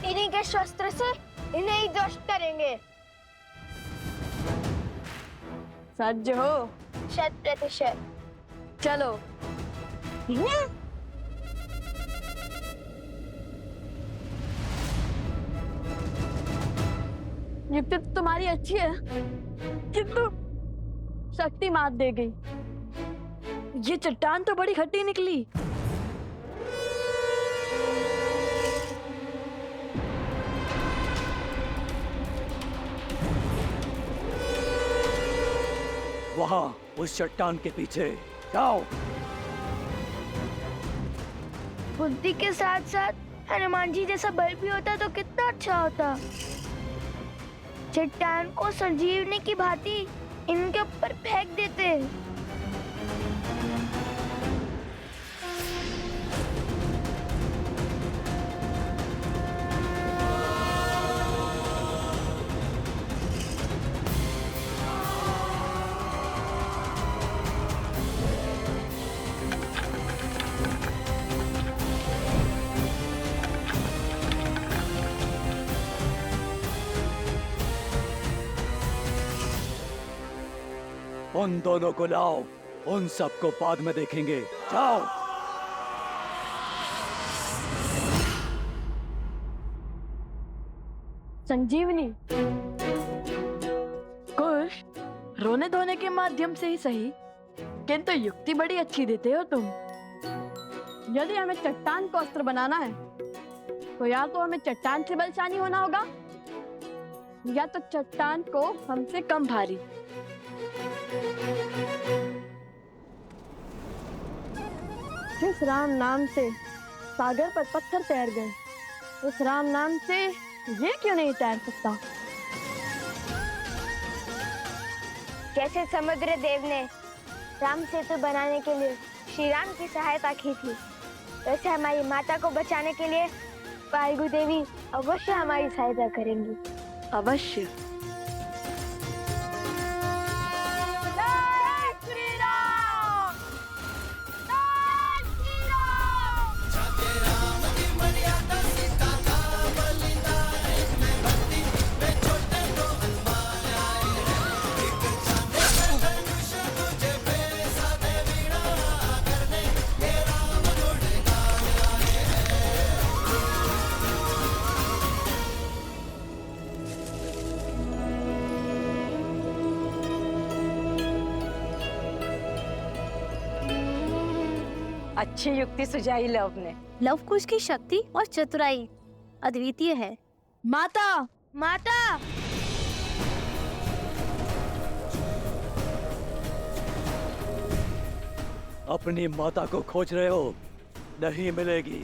इन्हीं के शस्त्र से इन्हें ही ध्वस्त करेंगे। सज्ज हो? 100%। चलो। युक्ति तो तुम्हारी अच्छी है, किंतु शक्ति मात दे गई। ये चट्टान तो बड़ी खट्टी निकली। वहां उस चट्टान के पीछे जाओ। बुद्धि के साथ साथ हनुमान जी जैसा बल भी होता तो कितना अच्छा होता। चट्टान को संजीवनी की भांति इनके ऊपर फेंक देते। उन दोनों को लाओ, उन सबको बाद में देखेंगे। जाओ। संजीवनी कुश, रोने धोने के माध्यम से ही सही, किंतु युक्ति बड़ी अच्छी देते हो तुम। यदि हमें चट्टान को अस्त्र बनाना है तो या तो हमें चट्टान से बलशाली होना होगा या तो चट्टान को हमसे कम भारी। जिस राम नाम से सागर पर पत्थर तैर गए, उस राम नाम से ये क्यों नहीं तैर सकता? जैसे समुद्र देव ने राम सेतु बनाने के लिए श्री राम की सहायता की थी, वैसे हमारी माता को बचाने के लिए फाल्गु देवी अवश्य हमारी सहायता करेंगी। अवश्य। अच्छी युक्ति सुझाई लव ने। लव कुश की शक्ति और चतुराई अद्वितीय है। माता, माता, अपनी माता को खोज रहे हो? नहीं मिलेगी।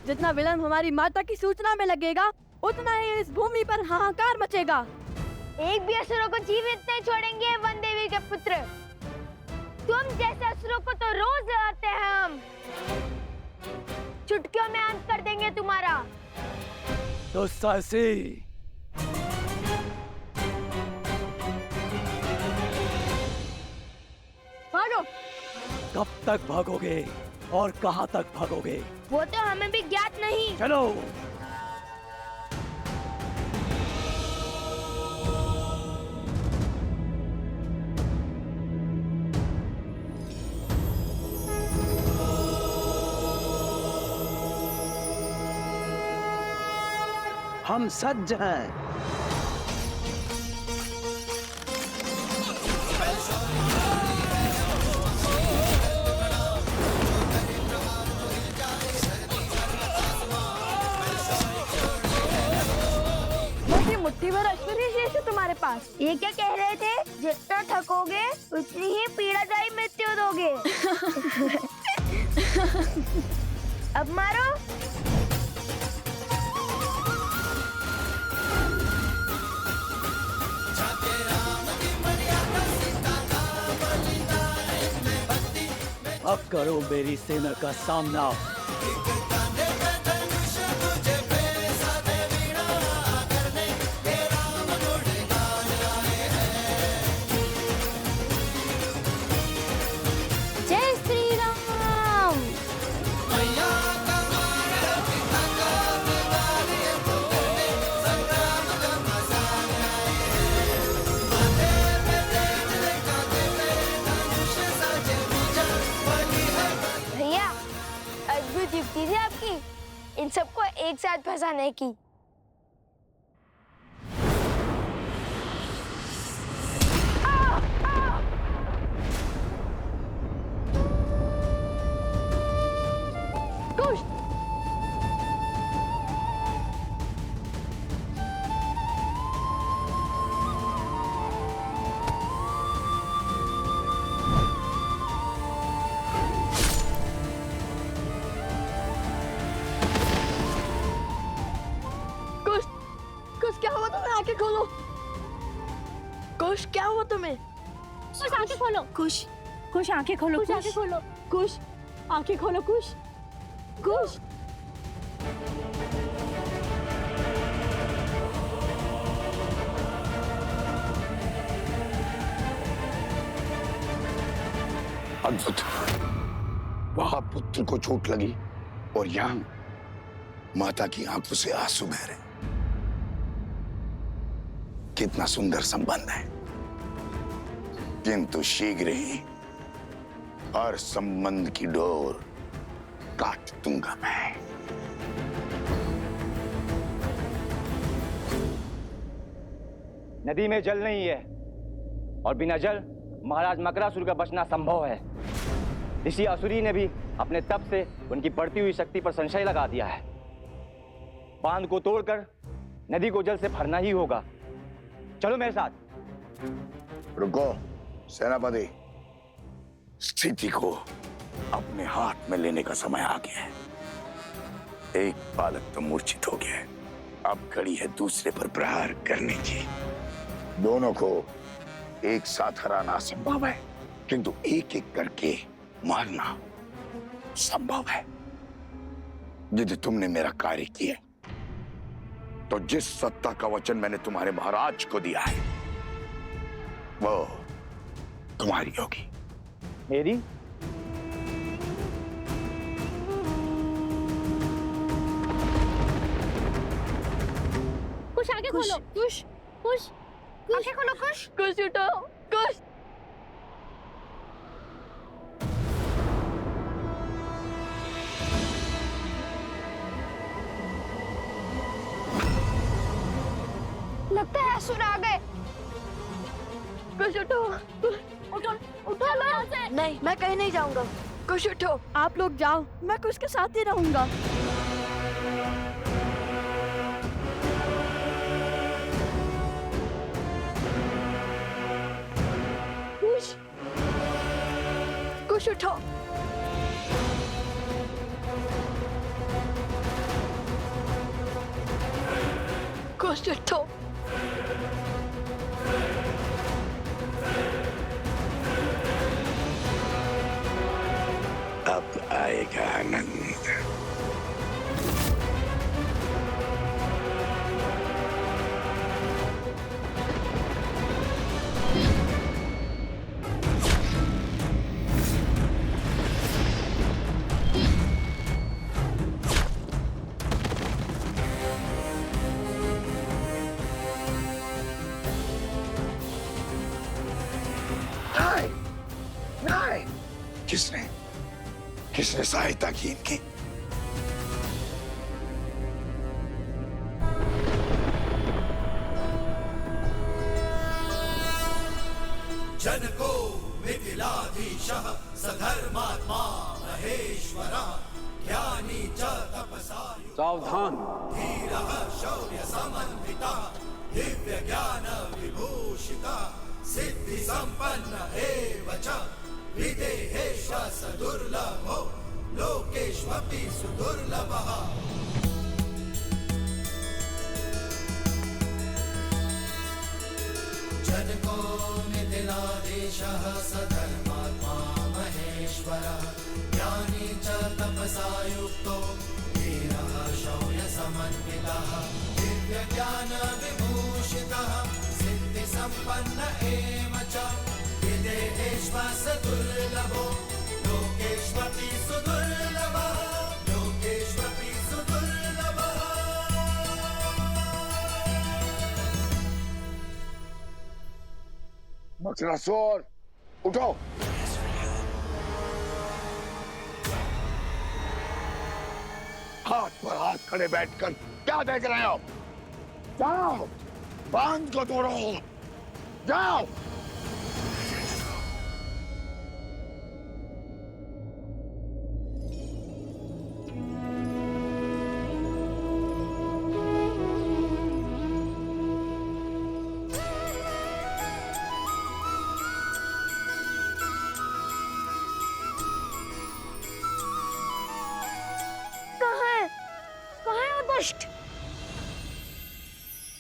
जितना विलंब हमारी माता की सूचना में लगेगा, उतना ही इस भूमि पर हाहाकार मचेगा। एक भी असुरों को जीवित नहीं छोड़ेंगे वन देवी के पुत्र। तुम जैसे असुरों को तो रोज लड़ाते हैं हम। चुटकियों में अंत कर देंगे तुम्हारा। तो साहसी, भागो। कब तक भागोगे और कहां तक भागोगे? वो तो हमें भी ज्ञात नहीं। चलो। हम सज्ज हैं। मुट्ठी भर ऐश्वर्य शेष है तुम्हारे पास। ये क्या कह रहे थे? जितना थकोगे उतनी ही पीड़ादायी मृत्यु दोगे। अब मारो। अब करो मेरी सेना का सामना। जय श्री राम। फंसाने की। कुश, कुश, कुश क्या हुआ तुम्हें? आंखें खोलो। कुश क्या हुआ तुम्हें? कुछ आंखें खोलो। कुश कुश आंखें खोलो। कुछ आंखें खोलो। कुश आंखें खोलो। कुश कुश अद्भुत। वहां पुत्र को चोट लगी और यहाँ माता की आंखों से आंसू बह रहे। कितना सुंदर संबंध है, किंतु शीघ्र ही हर संबंध की डोर काट दूंगा मैं। नदी में जल नहीं है और बिना जल महाराज मकरासुर का बचना संभव है। ऋषि असुरी ने भी अपने तप से उनकी बढ़ती हुई शक्ति पर संशय लगा दिया है। बांध को तोड़कर नदी को जल से भरना ही होगा। चलो मेरे साथ। रुको सेनापति, स्थिति को अपने हाथ में लेने का समय आ गया है। एक बालक तो मूर्छित हो गया है, अब घड़ी है दूसरे पर प्रहार करने की। दोनों को एक साथ हराना असंभव है, किंतु एक एक करके मारना संभव है। यदि तुमने मेरा कार्य किया तो जिस सत्ता का वचन मैंने तुम्हारे महाराज को दिया है वो तुम्हारी होगी। मेरी? कुछ आंखें खोलो। कुश, कुछ आंखें खोलो। कुछ कुश उठो। कुश, लगता है असुर आ गए। कुश उठो। उठो उठो लो यहाँ से। नहीं, मैं कहीं नहीं जाऊंगा। कुश उठो, आप लोग जाओ, मैं कुश के साथ ही रहूंगा। कुश, कुश उठो। कुश उठो। अब आएगा आनंद। नहीं, नहीं। किसने सहायता की इनकी? जनको मिथिलाधीशः सधर्मात्मा महेश्वरः ज्ञानी च तपसायु सावधान। धीरः शौर्य समन्वितः दिव्य ज्ञान विभूषितः सिद्धि संपन्न एव च विदेहेश सदुर्लभो लोकेष्वपि सुदुर्लभः। जनको मिथिलाधीशः सधर्मात्मा महेश्वरः ज्ञानी च तपसा युक्तो धीरः शौर्य समन्वितः दिव्य ज्ञान विभूषितः सिद्धि संपन्न एव च विदेहेष्व सदुर्लभो लोकेष्वपि सुदुर्लभः लोकेष्वपि सुदुर्लभः। मकरासुर उठो। हाथ पर हाथ खड़े बैठकर क्या देख रहे हो? जाओ, बांध को तोड़ो, जाओ।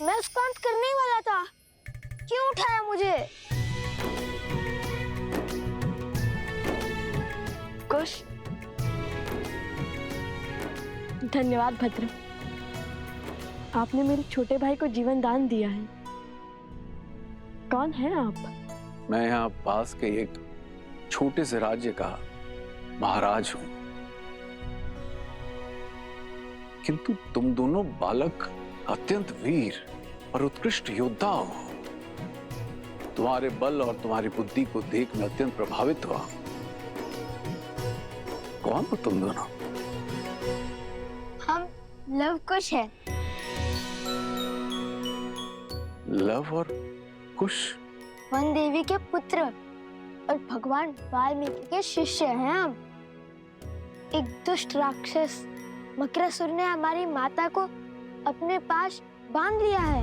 मैं उसको अंत करने ही वाला था, क्यों उठाया मुझे? कुश, धन्यवाद भद्र, आपने मेरे छोटे भाई को जीवन दान दिया है। कौन है आप? मैं यहाँ पास के एक छोटे से राज्य का महाराज हूं, किंतु तुम दोनों बालक अत्यंत वीर और उत्कृष्ट योद्धा हो। तुम्हारे बल और तुम्हारी बुद्धि को देख मैं अत्यंत प्रभावित हुआ। कौन हो तुम दोनों? हम लव कुश है। लव और कुश? वन देवी के पुत्र और भगवान वाल्मीकि के शिष्य हैं हम। एक दुष्ट राक्षस मकरासुर ने हमारी माता को अपने पास बांध लिया है।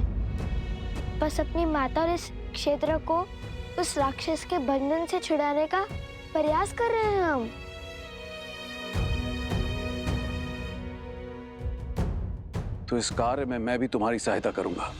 बस अपनी माता और इस क्षेत्र को उस राक्षस के बंधन से छुड़ाने का प्रयास कर रहे हैं हम। तो इस कार्य में मैं भी तुम्हारी सहायता करूंगा।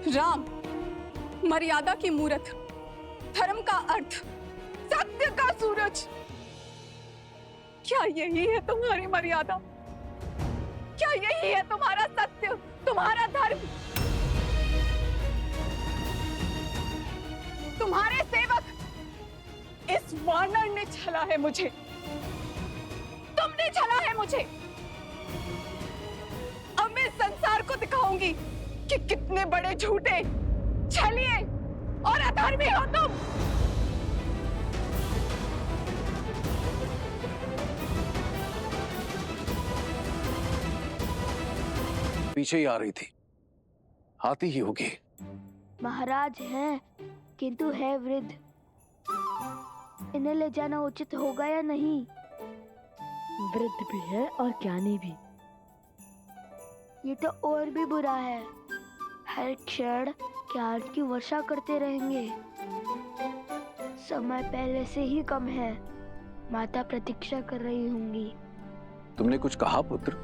राम, मर्यादा की मूरत, धर्म का अर्थ, सत्य का सूरज। क्या यही है तुम्हारी मर्यादा? क्या यही है तुम्हारा सत्य, तुम्हारा धर्म? तुम्हारे सेवक इस वानर ने छला है मुझे, तुमने छला है मुझे। अब मैं संसार को दिखाऊंगी कि कितने बड़े झूठे, छलिए और अधर्मी हो तुम। पीछे ही आ रही थी, आती ही होगी। महाराज हैं, किंतु है वृद्ध। इन्हें ले जाना उचित होगा या नहीं? वृद्ध भी है और ज्ञानी भी। ये तो और भी बुरा है। हर क्षण ज्ञान की वर्षा करते रहेंगे। समय पहले से ही कम है। माता प्रतीक्षा कर रही होंगी। तुमने कुछ कहा पुत्र?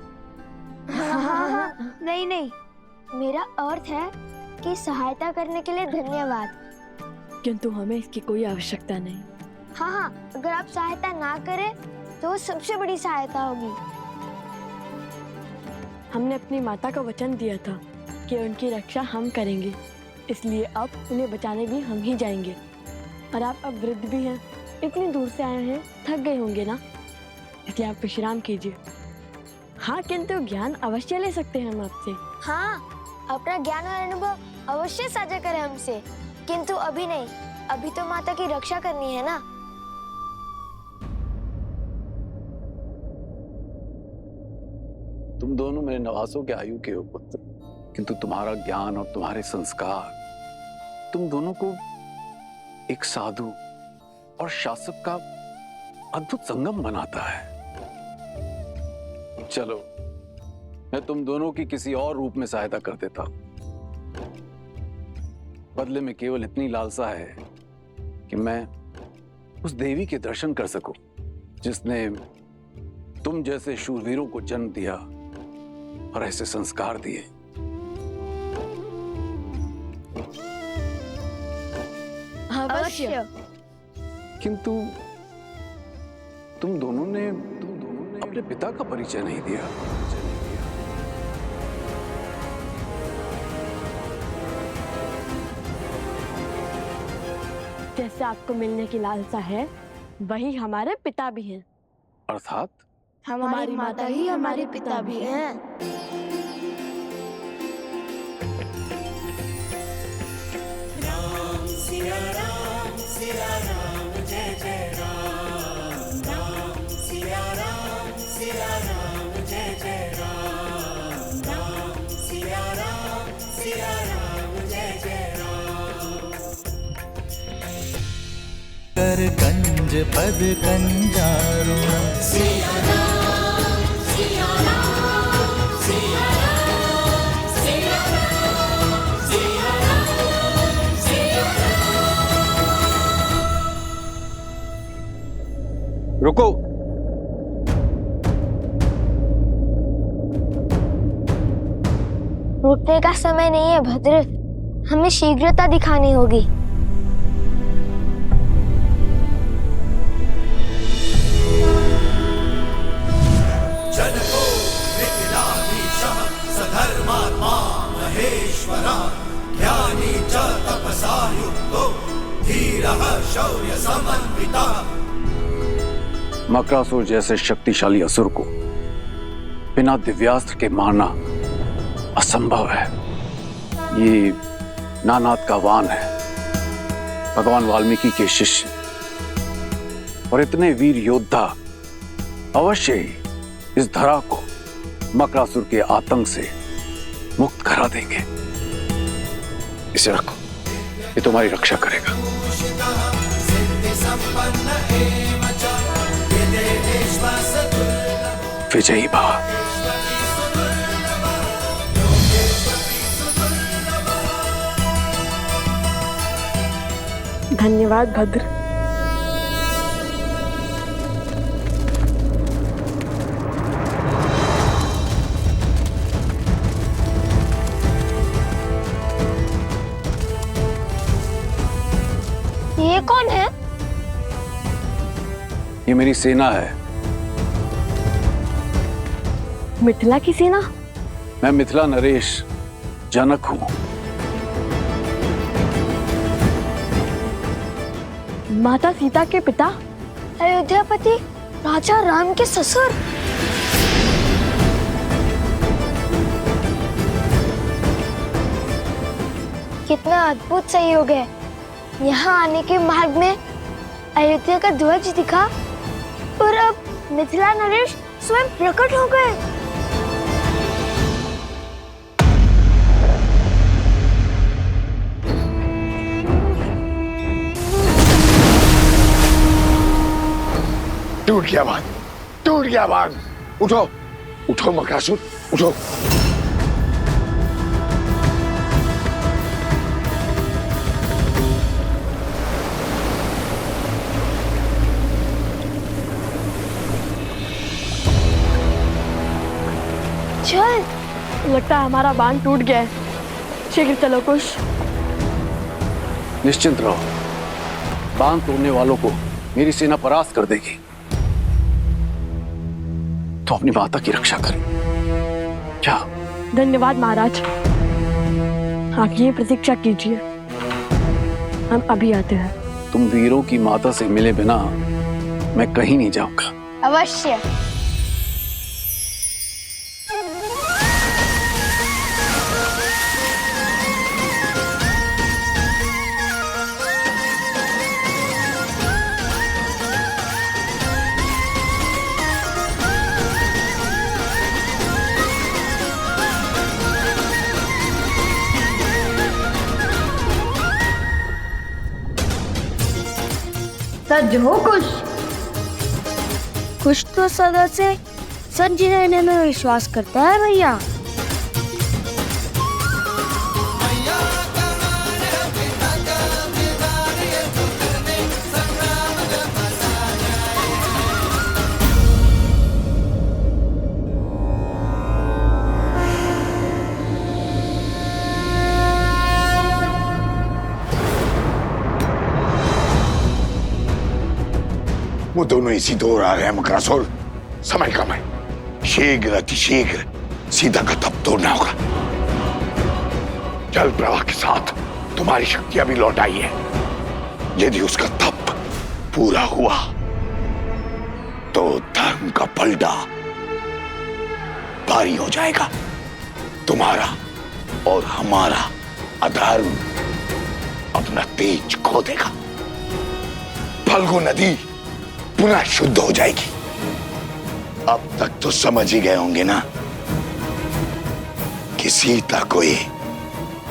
हाँ, नहीं नहीं, मेरा अर्थ है कि सहायता करने के लिए धन्यवाद। किंतु हमें इसकी कोई आवश्यकता नहीं। हाँ, अगर आप सहायता ना करें तो वो सबसे बड़ी सहायता होगी। हमने अपनी माता को वचन दिया था कि उनकी रक्षा हम करेंगे, इसलिए अब उन्हें बचाने भी हम ही जाएंगे। और आप अब वृद्ध भी हैं, इतनी दूर से आए हैं, थक गए होंगे ना, इसलिए आप विश्राम कीजिए। हाँ, किंतु ज्ञान अवश्य ले सकते हैं हम आपसे। हाँ, अपना ज्ञान और अनुभव अवश्य साझा करें हमसे, किंतु अभी नहीं। अभी तो माता की रक्षा करनी है ना। तुम दोनों मेरे नवासों के आयु के हो पुत्र, किंतु तुम्हारा ज्ञान और तुम्हारे संस्कार तुम दोनों को एक साधु और शासक का अद्भुत संगम बनाता है। चलो, मैं तुम दोनों की किसी और रूप में सहायता कर देता हूं। बदले में केवल इतनी लालसा है कि मैं उस देवी के दर्शन कर सकूं जिसने तुम जैसे शूरवीरों को जन्म दिया और ऐसे संस्कार दिए। अवश्य। किंतु तुम दोनों ने अपने पिता का परिचय नहीं दिया। जैसे आपको मिलने की लालसा है, वही हमारे पिता भी हैं। अर्थात हमारी माता ही हमारे पिता भी हैं। कर कंज पद कंजारुणा रुको। रुकने का समय नहीं है भद्र, हमें शीघ्रता दिखानी होगी। जनको मिथिलाधीशः सधर्मात्मा महेश्वरः ज्ञानी च तपसा युक्तो धीरः शौर्य समन्वितः। मकरासुर जैसे शक्तिशाली असुर को बिना दिव्यास्त्र के मारना असंभव है। ये नानाद का वान है, भगवान वाल्मीकि के शिष्य, और इतने वीर योद्धा अवश्य ही इस धरा को मकरासुर के आतंक से मुक्त करा देंगे। इसे रखो, ये तुम्हारी रक्षा करेगा। विजयी भव। धन्यवाद भद्र। ये कौन है? ये मेरी सेना है। मिथिला की सेना? मैं मिथिला नरेश जनक हूं। माता सीता के पिता? अयोध्यापति राजा राम के ससुर। कितना अद्भुत संयोग है। यहाँ आने के मार्ग में अयोध्या का ध्वज दिखा और अब मिथिला नरेश स्वयं प्रकट हो गए। टूट गया बांध, टूट गया बांध। उठो, उठो मकरासुर, उठो। चल। लगता है हमारा बांध टूट गया है। शीघ्र चलो कुश। निश्चिंत रहो, बांध तोड़ने वालों को मेरी सेना परास्त कर देगी। तो अपनी माता की रक्षा करें। क्या? धन्यवाद महाराज। आगे प्रतीक्षा कीजिए, हम अभी आते हैं। तुम वीरों की माता से मिले बिना मैं कहीं नहीं जाऊंगा। अवश्य। सज हो कुश। कुछ तो सदा से सच रहने में विश्वास करता है भैया। वो दोनों इसी दौर आ रहे हैं मकरासुर। समय कम है, शीघ्र अतिशीघ्र सीता का तप तोड़ना होगा। जल प्रवाह के साथ तुम्हारी शक्तियां भी लौट आई है। यदि उसका तप पूरा हुआ तो धर्म का पलड़ा भारी हो जाएगा। तुम्हारा और हमारा अधर्म अपना तेज खो देगा। फल्गु नदी पुनः शुद्ध हो जाएगी। अब तक तो समझ ही गए होंगे ना कि सीता कोई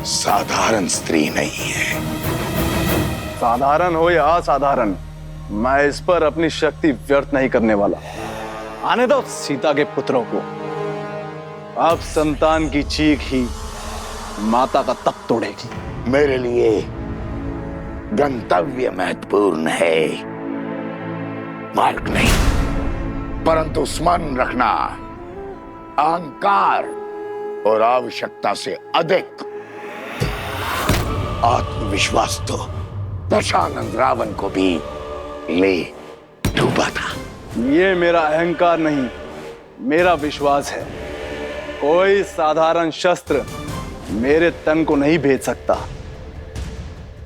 साधारण स्त्री नहीं है। साधारण हो या असाधारण, मैं इस पर अपनी शक्ति व्यर्थ नहीं करने वाला। आने दो सीता के पुत्रों को। अब संतान की चीख ही माता का तप तोड़ेगी। मेरे लिए गंतव्य महत्वपूर्ण है, मार्ग नहीं। परंतु स्मरण रखना, अहंकार और आवश्यकता से अधिक आत्मविश्वास तो दशानंद रावण को भी ले डूबा था। ये मेरा अहंकार नहीं, मेरा विश्वास है। कोई साधारण शस्त्र मेरे तन को नहीं भेद सकता।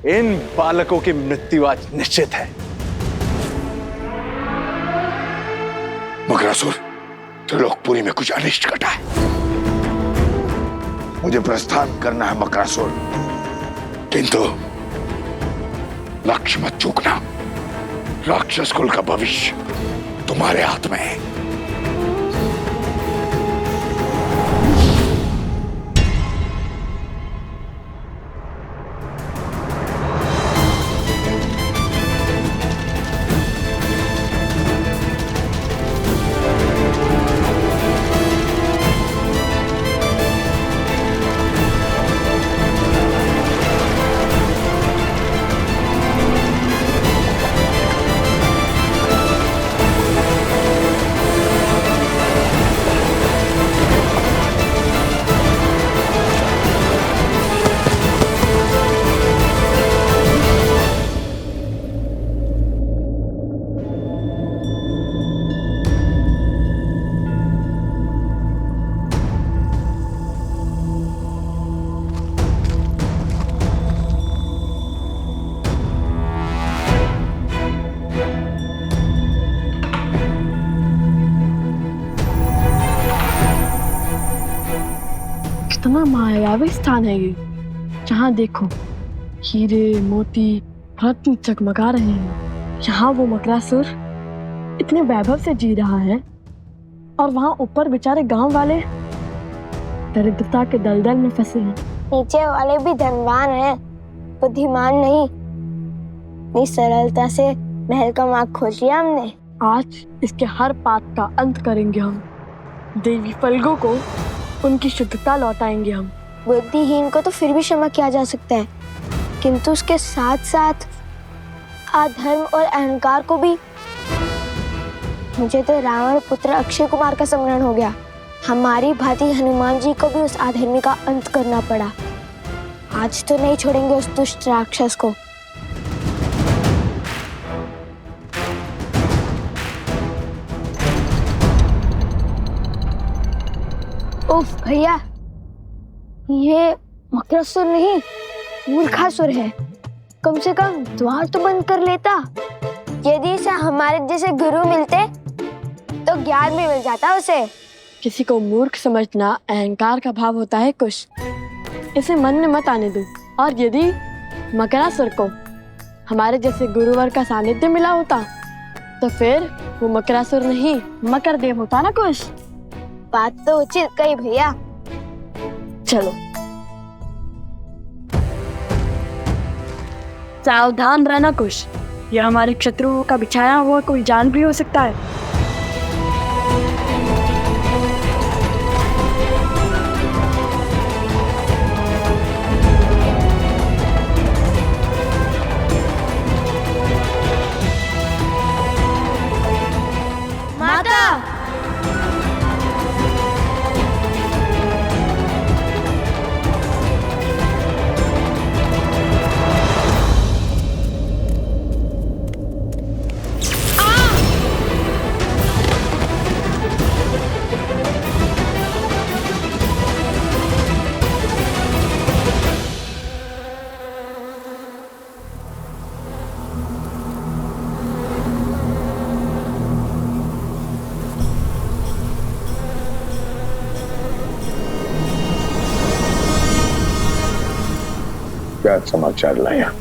इन बालकों की मृत्यु आज निश्चित है। मकरासुर, त्रिलोकपुरी में कुछ अनिष्ट घटा है। मुझे प्रस्थान करना है मकरासुर, किंतु लक्ष्य मत चूकना। राक्षस कुल का भविष्य तुम्हारे हाथ में है। कितना मायावी स्थान है ये। जहाँ देखो हीरे मोती रत्न चकमका रहे हैं। यहाँ वो मकरासुर इतने वैभव से जी रहा है और वहाँ ऊपर बेचारे गांव वाले दरिद्रता के दलदल में फंसे हैं। नीचे वाले भी धनवान हैं, बुद्धिमान नहीं। इतनी सरलता से महल का मार्ग खोज लिया हमने। आज इसके हर पाप का अंत करेंगे हम। देवी फल्गु को उनकी शुद्धता लौटाएंगे हम। बुद्धिहीन को तो फिर भी क्षमा किया जा सकता है, किंतु उसके साथ साथ अधर्म और अहंकार को भी। मुझे तो रावण पुत्र अक्षय कुमार का स्मरण हो गया। हमारी भांति हनुमान जी को भी उस अधर्मी का अंत करना पड़ा। आज तो नहीं छोड़ेंगे उस दुष्ट राक्षस को। उफ भैया, ये मकरासुर नहीं मूर्खासुर है। कम से कम द्वार तो बंद कर लेता। यदि इसे हमारे जैसे गुरु मिलते तो ज्ञान भी मिल जाता उसे। किसी को मूर्ख समझना अहंकार का भाव होता है कुश। इसे मन में मत आने दो। और यदि मकरासुर को हमारे जैसे गुरुवर का सानिध्य मिला होता तो फिर वो मकरासुर नहीं मकर देव होता ना कुश। बात तो उचित कही भैया। चलो सावधान रहना कुश। यह हमारे शत्रुओं का बिछाया हुआ कोई जाल भी हो सकता है। क्या समाचार लाया?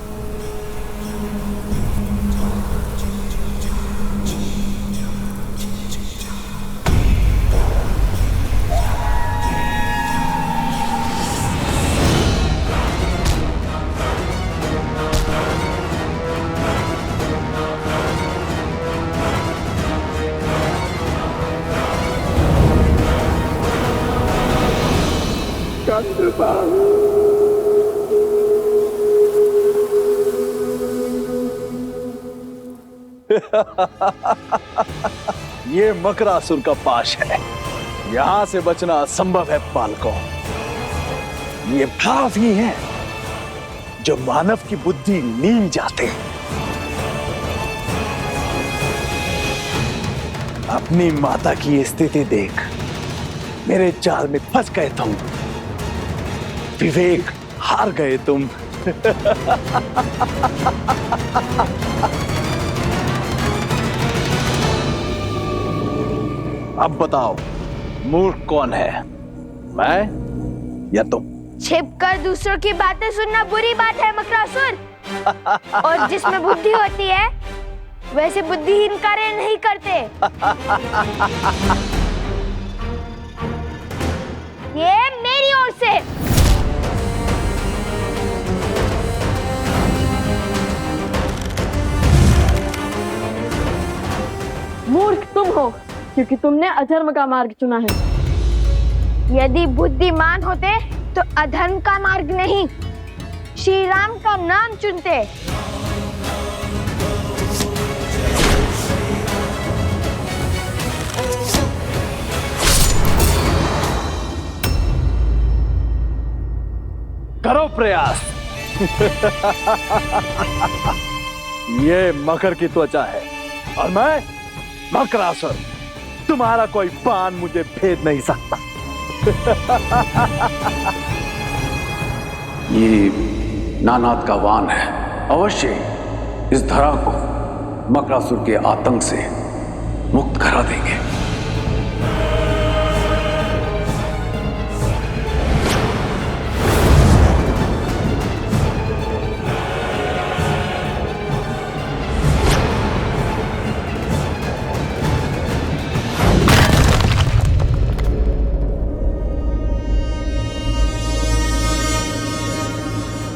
ये मकरासुर का पाश है। यहां से बचना असंभव है बालकों। ये भाव ही है जो मानव की बुद्धि नीम जाते हैं। अपनी माता की स्थिति देख मेरे जाल में फंस गए तुम। विवेक हार गए तुम। अब बताओ मूर्ख कौन है, मैं या तुम? छिपकर दूसरों की बातें सुनना बुरी बात है मकरासुर। और जिसमें बुद्धि होती है वैसे बुद्धिहीन कार्य नहीं करते। ये मेरी ओर से। मूर्ख तुम हो क्योंकि तुमने अधर्म का मार्ग चुना है। यदि बुद्धिमान होते तो अधर्म का मार्ग नहीं, श्री राम का नाम चुनते। करो प्रयास। ये मकर की त्वचा है और मैं मकरासुर। तुम्हारा कोई बाण मुझे भेद नहीं सकता। ये नानाद का वान है। अवश्य इस धरा को मकरासुर के आतंक से मुक्त करा देंगे।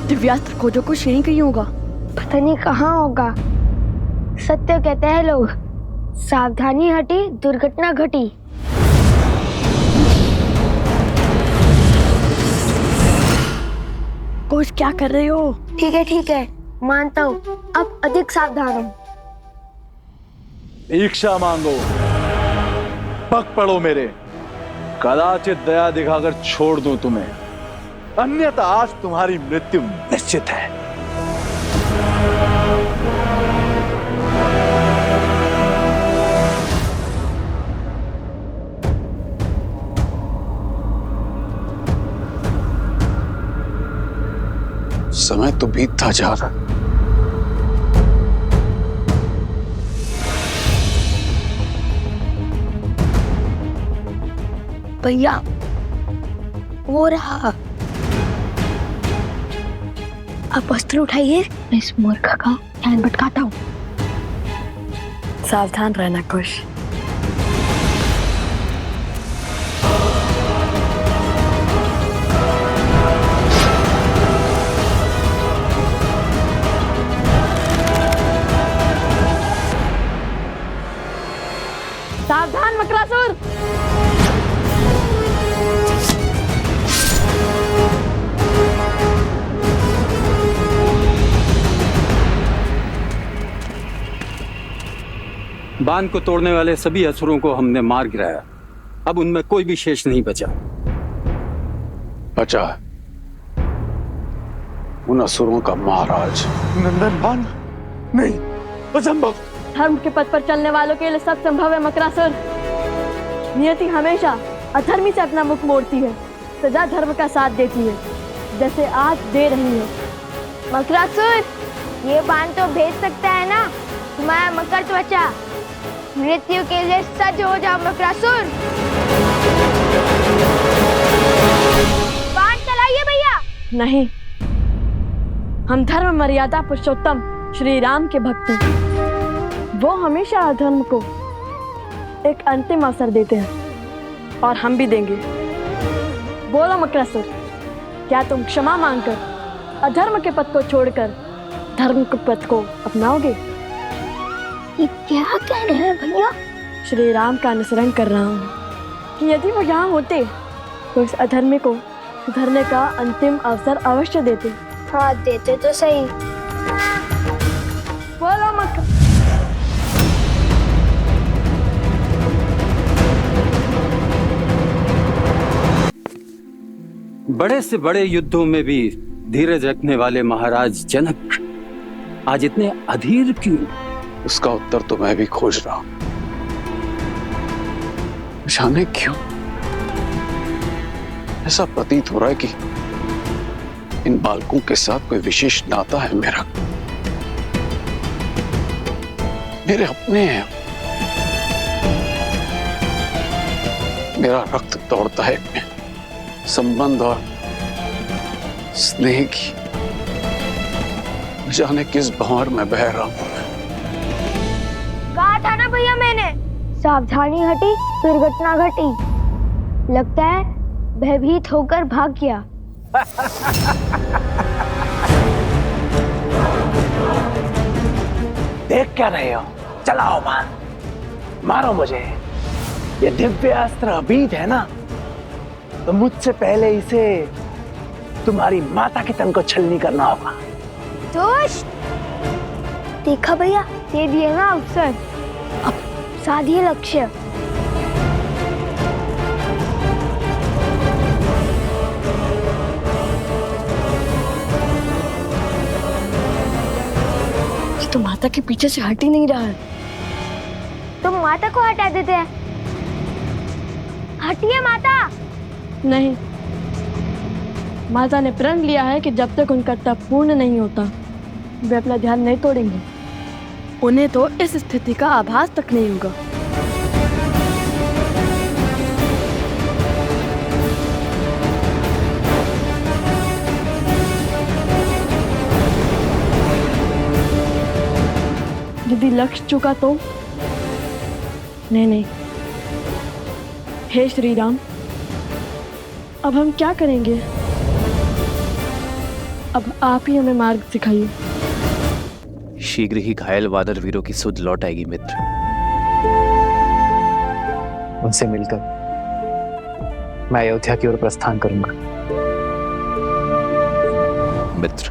दिव्यास्त्र खोजो को श्रेणी कहीं होगा। पता नहीं कहाँ होगा। सत्य कहते हैं लोग, सावधानी हटी दुर्घटना घटी। कोच क्या कर रहे हो? ठीक है मानता हूँ, अब अधिक सावधान हूँ। ईक्षा मांगो, पग पड़ो मेरे। कदाचित दया दिखाकर छोड़ दूं तुम्हें, अन्यथा आज तुम्हारी मृत्यु निश्चित है। समय तो बीतता जा रहा। भैया वो रहा। अब अस्त्र उठाइए, मैं इस मूर्ख का ध्यान भटकाता हूँ। सावधान रहना कुश। सावधान मकरासुर। बांध को तोड़ने वाले सभी असुरों को हमने मार गिराया। अब उनमें कोई भी शेष नहीं बचा। बचा उन असुरों का महाराज नंदन बाण नहीं, असंभव। धर्म के पथ पर चलने वालों के लिए सब संभव है मकरासुर। नियति हमेशा अधर्मी से अपना मुख मोड़ती है, सदा धर्म का साथ देती है, जैसे आज दे रही है। मकरासुर, ये बाण तो भेज सकता है ना तुम्हारा मकर त्वचा। मृत्यु के लिए सज्ज हो जाओ मकरासुर। बाण चलाइए भैया। नहीं, हम धर्म मर्यादा पुरुषोत्तम श्री राम के भक्त हैं। वो हमेशा अधर्म को एक अंतिम अवसर देते हैं और हम भी देंगे। बोलो मकरासुर, क्या तुम क्षमा मांगकर अधर्म के पथ को छोड़कर धर्म के पथ को अपनाओगे? ये क्या कह रहे हैं भैया? श्री राम का अनुसरण कर रहा हूँ कि यदि वो यहाँ होते तो इस अधर्मी को सुधरने का अंतिम अवसर अवश्य देते। हाँ, देते तो सही। बोलो मक बड़े से बड़े युद्धों में भी धीरज रखने वाले महाराज जनक आज इतने अधीर क्यों? उसका उत्तर तो मैं भी खोज रहा हूं। जाने क्यों ऐसा प्रतीत हो रहा है कि इन बालकों के साथ कोई विशेष नाता है मेरा। मेरे अपने हैं, मेरा रक्त दौड़ता है इनमें। संबंध और स्नेह की जाने किस भंवर में बह रहा हूं। कहा था ना भैया मैंने, सावधानी हटी दुर्घटना घटी। लगता है भयभीत होकर भाग गया। देख क्या रहे हो? चलाओ बाण, मारो मुझे। ये दिव्य अस्त्र अभीत है ना, तो मुझसे पहले इसे तुम्हारी माता के तन को छलनी करना होगा। दोस्त, देखा भैया, दे दिया ना अवसर। अब साधिए लक्ष्य। तो माता के पीछे से हट ही नहीं रहा है। तुम माता को हटा देते हैं। हटिए माता। नहीं, माता ने प्रण लिया है कि जब तक उनका तप पूर्ण नहीं होता वे अपना ध्यान नहीं तोड़ेंगे। उन्हें तो इस स्थिति का आभास तक नहीं होगा। यदि लक्ष्य चुका तो? नहीं। हे श्री राम, अब हम क्या करेंगे? अब आप ही हमें मार्ग सिखाइए। शीघ्र ही घायल वानर वीरों की सुध लौट आएगी मित्र। उनसे मिलकर मैं अयोध्या की ओर प्रस्थान करूंगा। मित्र,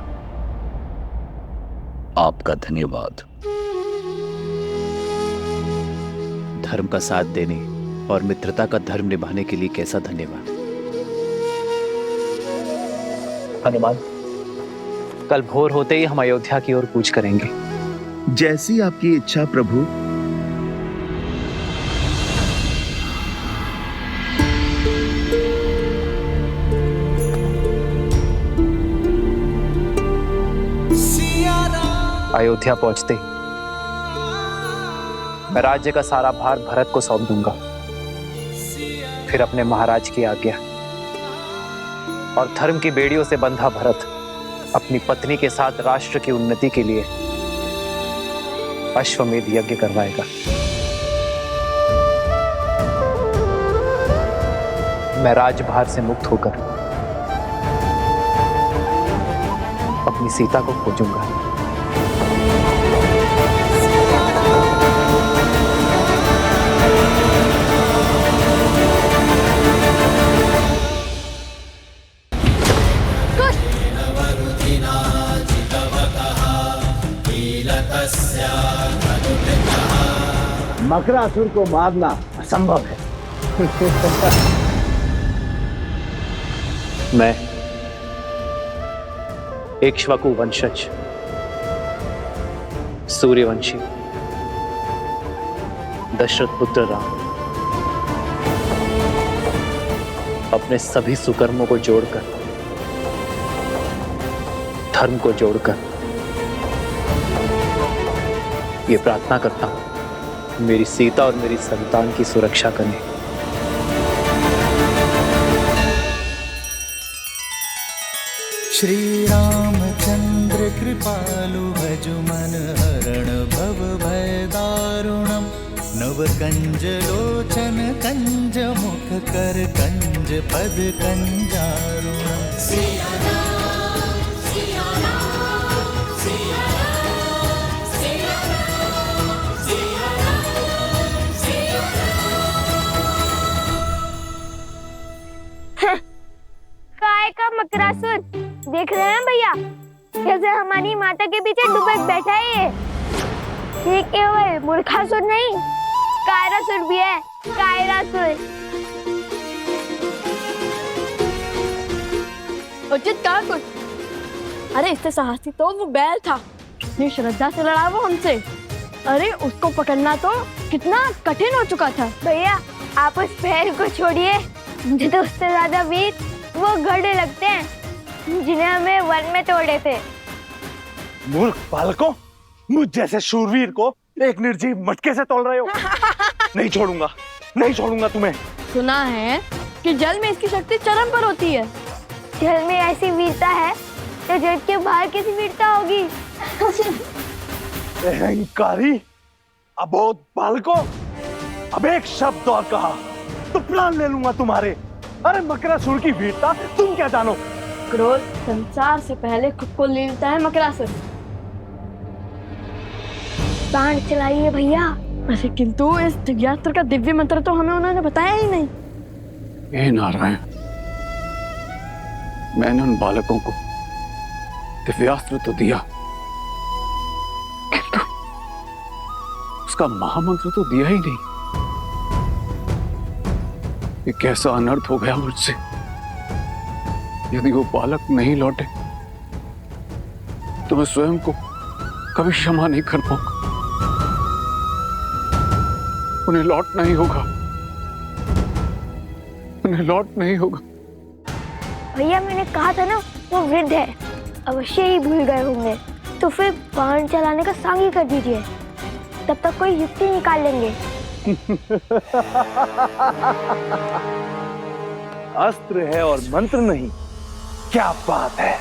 आपका धन्यवाद। धर्म का साथ देने और मित्रता का धर्म निभाने के लिए कैसा धन्यवाद। हनुमान, कल भोर होते ही हम अयोध्या की ओर कूच करेंगे। जैसी आपकी इच्छा प्रभु। अयोध्या पहुंचते ही मैं राज्य का सारा भार भरत को सौंप दूंगा। फिर अपने महाराज की आज्ञा और धर्म की बेड़ियों से बंधा भरत अपनी पत्नी के साथ राष्ट्र की उन्नति के लिए अश्वमेध यज्ञ करवाएगा। मैं राजभार से मुक्त होकर अपनी सीता को खोजूंगा। मकरासुर को मारना असंभव है। मैं इक्ष्वाकु वंशज सूर्यवंशी दशरथ पुत्र राम अपने सभी सुकर्मों को जोड़कर, धर्म को जोड़कर ये प्रार्थना करता हूं, मेरी सीता और मेरी संतान की सुरक्षा करें। श्री रामचंद्र कृपालु भज मन हरण भव भय दारुणम नव कंज लोचन कंज मुख कर कंज पद कंजारुणम सिया राम सिया राम सिया राम सिया राम सिया राम सिया राम। काय का मकरासुर देख रहे हैं भैया, कैसे हमारी माता के पीछे डुबक बैठा है ये केवल मूर्खासुर नहीं, कायरासुर भी है, कायरासुर। उचित कहा कुछ। अरे इससे साहसी तो वो बैल था, इतनी श्रद्धा से लड़ा वो हमसे। अरे उसको पकड़ना तो कितना कठिन हो चुका था। भैया आप उस बैल को छोड़िए, मुझे तो उससे ज्यादा वीर वो घड़े लगते हैं जिन्हें हमें वन में तोड़े थे। मूर्ख बालकों, मुझ जैसे शूरवीर को एक निर्जीव मटके से तोड़ रहे हो। नहीं छोड़ूंगा, नहीं छोड़ूंगा तुम्हें। सुना है कि जल में इसकी शक्ति चरम पर होती है। जल में ऐसी वीरता है तो जल के बाहर कैसी वीरता होगी। अहंकारी अबोध बालकों, अब एक शब्द और कहा तो प्राण ले लूंगा तुम्हारे। अरे मकरासुर की वीरता तुम क्या जानो। क्रोध संसार से पहले खुद को ले लेता है मकरासुर। बाण चलाइए भैया। अरे किंतु इस दिव्यास्त्र का दिव्य मंत्र तो हमें उन्होंने बताया ही नहीं। हे नारायण, मैंने उन बालकों को दिव्यास्त्र तो दिया, किंतु उसका महामंत्र तो दिया ही नहीं। ये कैसा अनर्थ हो गया मुझसे। यदि वो बालक नहीं लौटे तो मैं स्वयं को कभी क्षमा नहीं कर पाऊंगा। उन्हें लौटना ही होगा, उन्हें लौटना ही होगा। भैया मैंने कहा था ना वो वृद्ध है, अवश्य ही भूल गए होंगे। तो फिर बाण चलाने का सांग ही कर दीजिए, तब तक कोई युक्ति निकाल लेंगे। अस्त्र है और मंत्र नहीं, क्या बात है।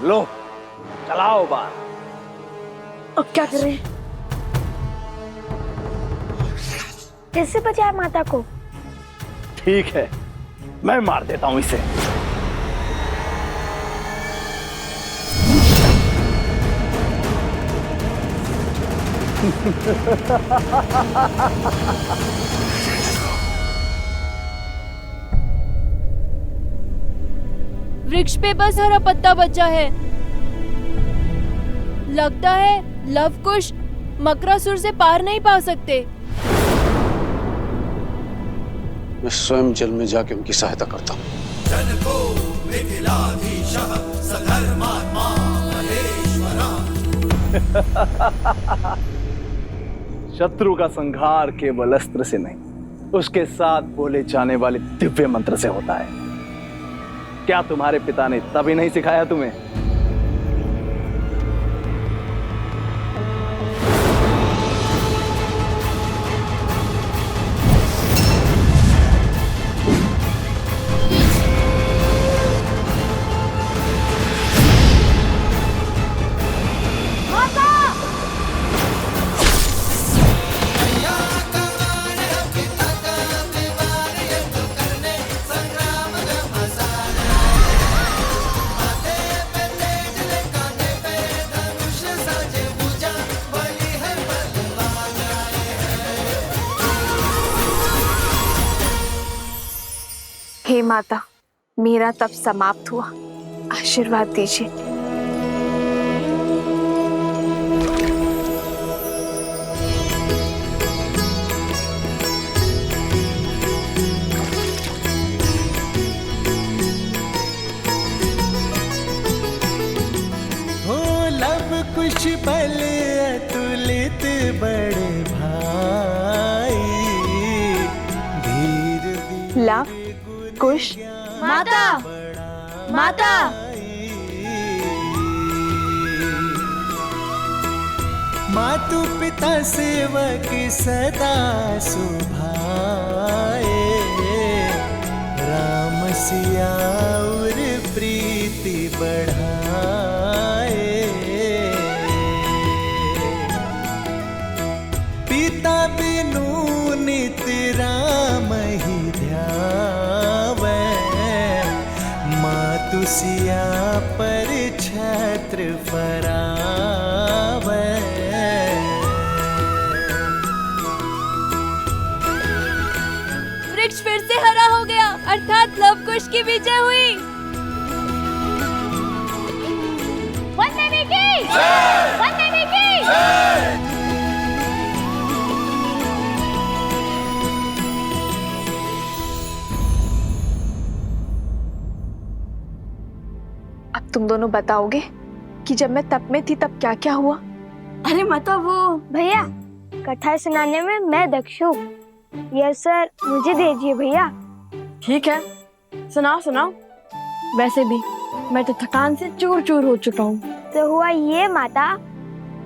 लो चलाओ बाण। अब क्या करें? कैसे बचाए माता को? ठीक है, मैं मार देता हूं इसे। वृक्ष पे बस हरा पत्ता बचा है। लगता है लवकुश मकरासुर से पार नहीं पा सकते। मैं स्वयं जल में जाके उनकी सहायता करता हूँ। जनको मिथिलाधीशः सधर्मात्मा महेश्वरा। शत्रु का संहार केवल अस्त्र से नहीं, उसके साथ बोले जाने वाले दिव्य मंत्र से होता है। क्या तुम्हारे पिता ने तभी नहीं सिखाया तुम्हें? हे माता, मेरा तप समाप्त हुआ, आशीर्वाद दीजिए। हो लव कुश बल अतुलित बड़े भाई, धीर लव कुश माता, माता। मातु पिता सेवक सदा सुभाए, राम सिया और प्रीति बढ़ाए। सुसिया पर छत्र फरावे। वृक्ष फिर से हरा हो गया, अर्थात लव कुश की विजय हुई। वन देवी की जय! वन देवी की जय! अब तुम दोनों बताओगे कि जब मैं तप में थी तब क्या क्या हुआ? अरे माता वो भैया, कथा सुनाने में मैं दक्ष हूँ। ये सर मुझे दीजिए भैया। ठीक है, सुनाओ सुनाओ। वैसे भी मैं तो थकान से चूर चूर हो चुका हूँ। तो हुआ ये माता,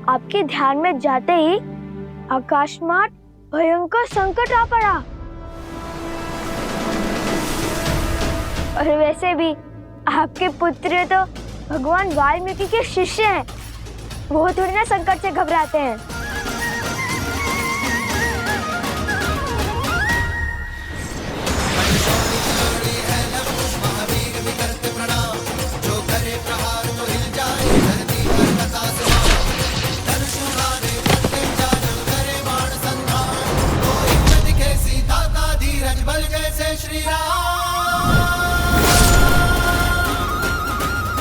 आपके ध्यान में जाते ही आकाशमार्ग भयंकर संकट आ पड़ा। और वैसे भी आपके पुत्र तो भगवान वाल्मीकि के शिष्य हैं, वो थोड़ी ना संकट से घबराते हैं।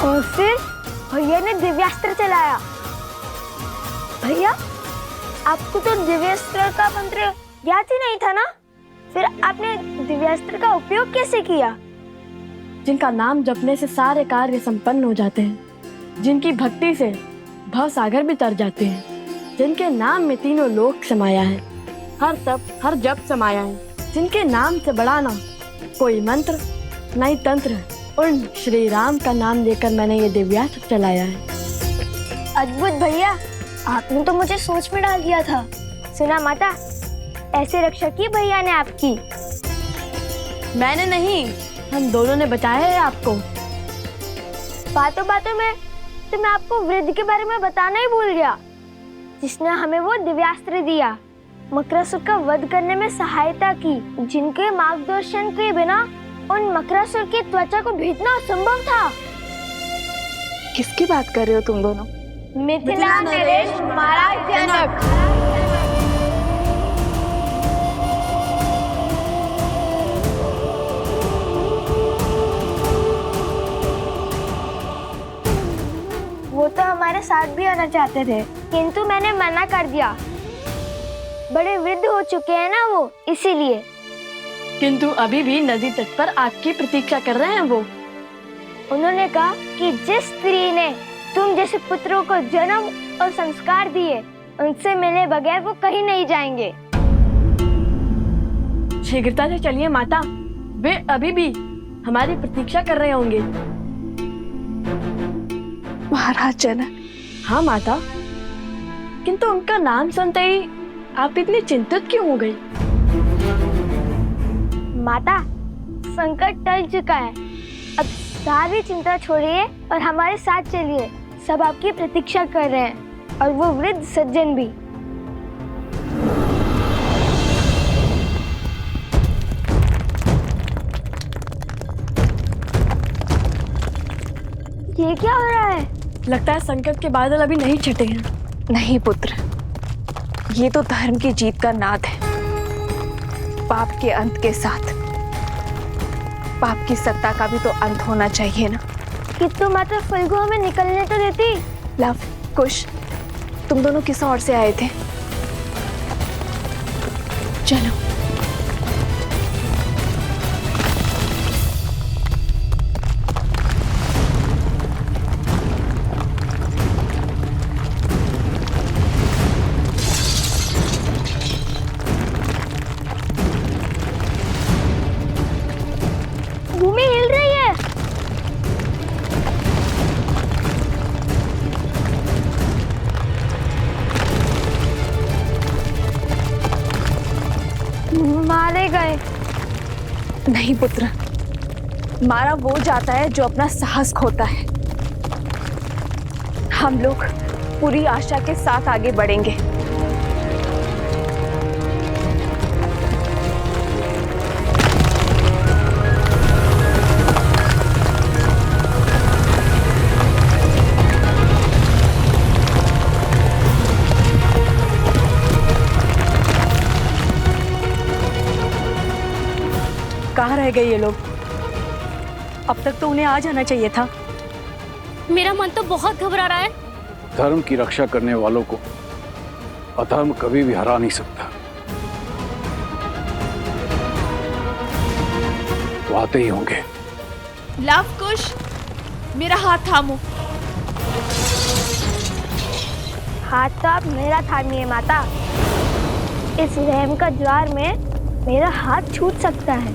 और फिर भैया ने दिव्यास्त्र चलाया। भैया, आपको तो दिव्यास्त्र का मंत्र याद ही नहीं था ना? फिर आपने दिव्यास्त्र का उपयोग कैसे किया? जिनका नाम जपने से सारे कार्य संपन्न हो जाते हैं, जिनकी भक्ति से भव सागर भी तर जाते हैं, जिनके नाम में तीनों लोक समाया है, हर तप हर जप समाया है, जिनके नाम से बड़ा ना कोई मंत्र न ही तंत्र, उन श्री राम का नाम लेकर मैंने ये दिव्यास्त्र चलाया है। अद्भुत भैया, आपने तो मुझे सोच में डाल दिया था। सुना माता, ऐसे रक्षा की भैया ने आपकी। मैंने नहीं, हम दोनों ने बताया है आपको। बातों बातों में तो मैं आपको वृद्ध के बारे में बताना ही भूल गया, जिसने हमें वो दिव्यास्त्र दिया, मकरासुर का वध करने में सहायता की, जिनके मार्गदर्शन के बिना उन मकरासुर की त्वचा को भेदना असंभव था। किसकी बात कर रहे हो तुम दोनों? मिथिला नरेश महाराज जनक। वो तो हमारे साथ भी आना चाहते थे, किंतु मैंने मना कर दिया। बड़े वृद्ध हो चुके हैं ना वो, इसीलिए। किंतु अभी भी नदी तट पर आपकी प्रतीक्षा कर रहे हैं वो। उन्होंने कहा कि जिस स्त्री ने तुम जैसे पुत्रों को जन्म और संस्कार दिए, उनसे मिले बगैर वो कहीं नहीं जाएंगे। शीघ्रता से चलिए माता, वे अभी भी हमारी प्रतीक्षा कर रहे होंगे। महाराज जनक। हाँ माता, किंतु उनका नाम सुनते ही आप इतनी चिंतित क्यों हो गई? माता, संकट टल चुका है, अब सारी चिंता छोड़िए और हमारे साथ चलिए। सब आपकी प्रतीक्षा कर रहे हैं, और वो वृद्ध सज्जन भी। ये क्या हो रहा है? लगता है संकट के बादल अभी नहीं छटे हैं। नहीं पुत्र, ये तो धर्म की जीत का नाद है। पाप के अंत के साथ पाप की सत्ता का भी तो अंत होना चाहिए ना। किंतु माता फल्गु हमें निकलने तो देती। लव कुश, तुम दोनों किस ओर से आए थे? चलो। भूमि हिल रही है। मारे गए। नहीं पुत्र, मारा वो जाता है जो अपना साहस खोता है। हम लोग पूरी आशा के साथ आगे बढ़ेंगे। कहाँ रह गए ये लोग? अब तक तो उन्हें आ जाना चाहिए था। मेरा मन तो बहुत घबरा रहा है। धर्म की रक्षा करने वालों को अधर्म कभी भी हरा नहीं सकता। वो आते ही होंगे। लव कुश, मेरा हाथ थामो। हाथ तो आप मेरा थामिए माता। इस रहम का ज्वार में मेरा हाथ छूट सकता है,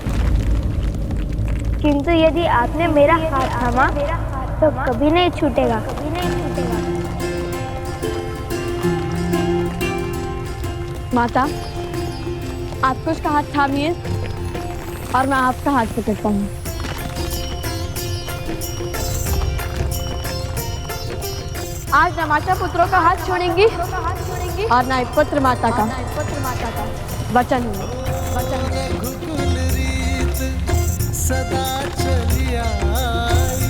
किंतु यदि आपने मेरा हाथ थामा तो कभी नहीं छूटेगा। माता, आप कुछ का हाथ थामिए और मैं आपका हाथ पकड़ता हूँ। आज न माता पुत्रों का हाथ छोड़ेंगी और न पुत्र माता का वचन है। सदा चली आई,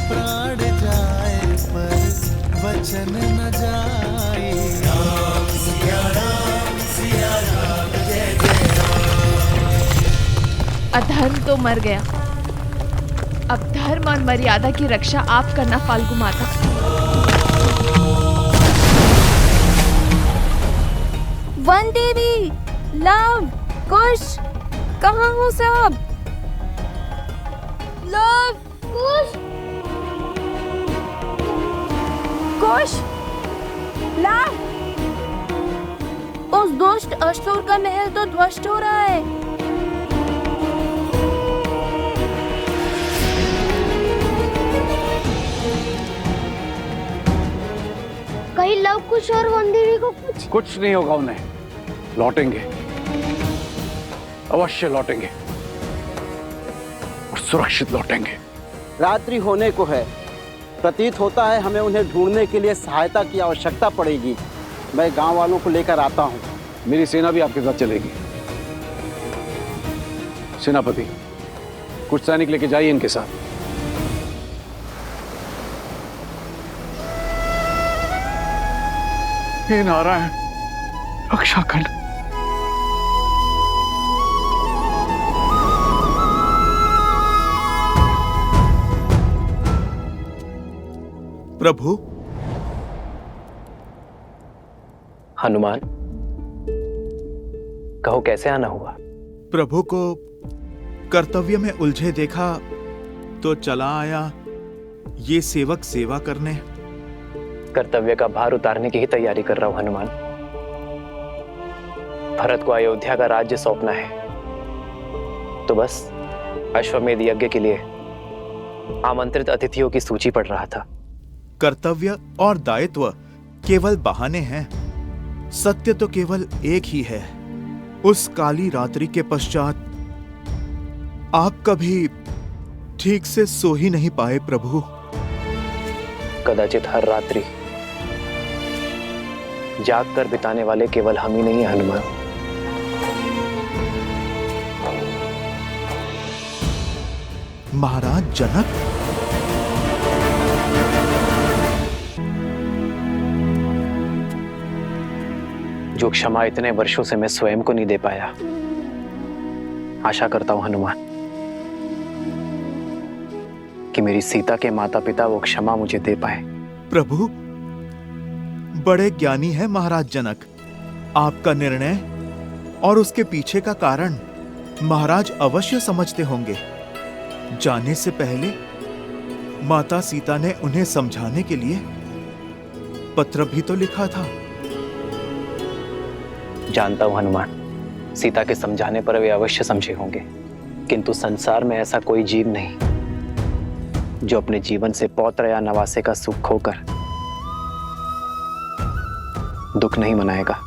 प्राण जाए पर वचन न जाए। राम सिया राम सिया राम जय जय राम। अधर्म तो मर गया, अब धर्म और मर्यादा की रक्षा आप करना फाल्गु माता। वन देवी, लव, कुश, कहाँ हो सब? लव, कुश, कुश, लव। उस दुष्ट असुर का महल तो ध्वस्त हो रहा है। कहीं लव कुश और वन देवी को कुछ नहीं होगा उन्हें। लौटेंगे, अवश्य लौटेंगे और सुरक्षित लौटेंगे। रात्रि होने को है, प्रतीत होता है हमें उन्हें ढूंढने के लिए सहायता की आवश्यकता पड़ेगी। मैं गांव वालों को लेकर आता हूं। मेरी सेना भी आपके साथ चलेगी। सेनापति, कुछ सैनिक लेके जाइए इनके साथ। हे नारायण, रक्षा कर। प्रभु। हनुमान, कहो कैसे आना हुआ? प्रभु को कर्तव्य में उलझे देखा तो चला आया ये सेवक सेवा करने। कर्तव्य का भार उतारने की ही तैयारी कर रहा हूं हनुमान। भरत को अयोध्या का राज्य सौंपना है, तो बस अश्वमेध यज्ञ के लिए आमंत्रित अतिथियों की सूची पढ़ रहा था। कर्तव्य और दायित्व केवल बहाने हैं, सत्य तो केवल एक ही है। उस काली रात्रि के पश्चात आप कभी ठीक से सो ही नहीं पाए प्रभु। कदाचित हर रात्रि जाग कर बिताने वाले केवल हम ही नहीं हैं हनुमान। महाराज जनक, जो क्षमा इतने वर्षों से मैं स्वयं को नहीं दे पाया, आशा करता हूं हनुमान कि मेरी सीता के माता पिता वो क्षमा मुझे दे पाए। प्रभु, बड़े ज्ञानी है महाराज जनक। आपका निर्णय और उसके पीछे का कारण महाराज अवश्य समझते होंगे। जाने से पहले माता सीता ने उन्हें समझाने के लिए पत्र भी तो लिखा था। जानता हूं हनुमान, सीता के समझाने पर वे अवश्य समझे होंगे, किंतु संसार में ऐसा कोई जीव नहीं जो अपने जीवन से पौत्र या नवासे का सुख खोकर दुख नहीं मनाएगा।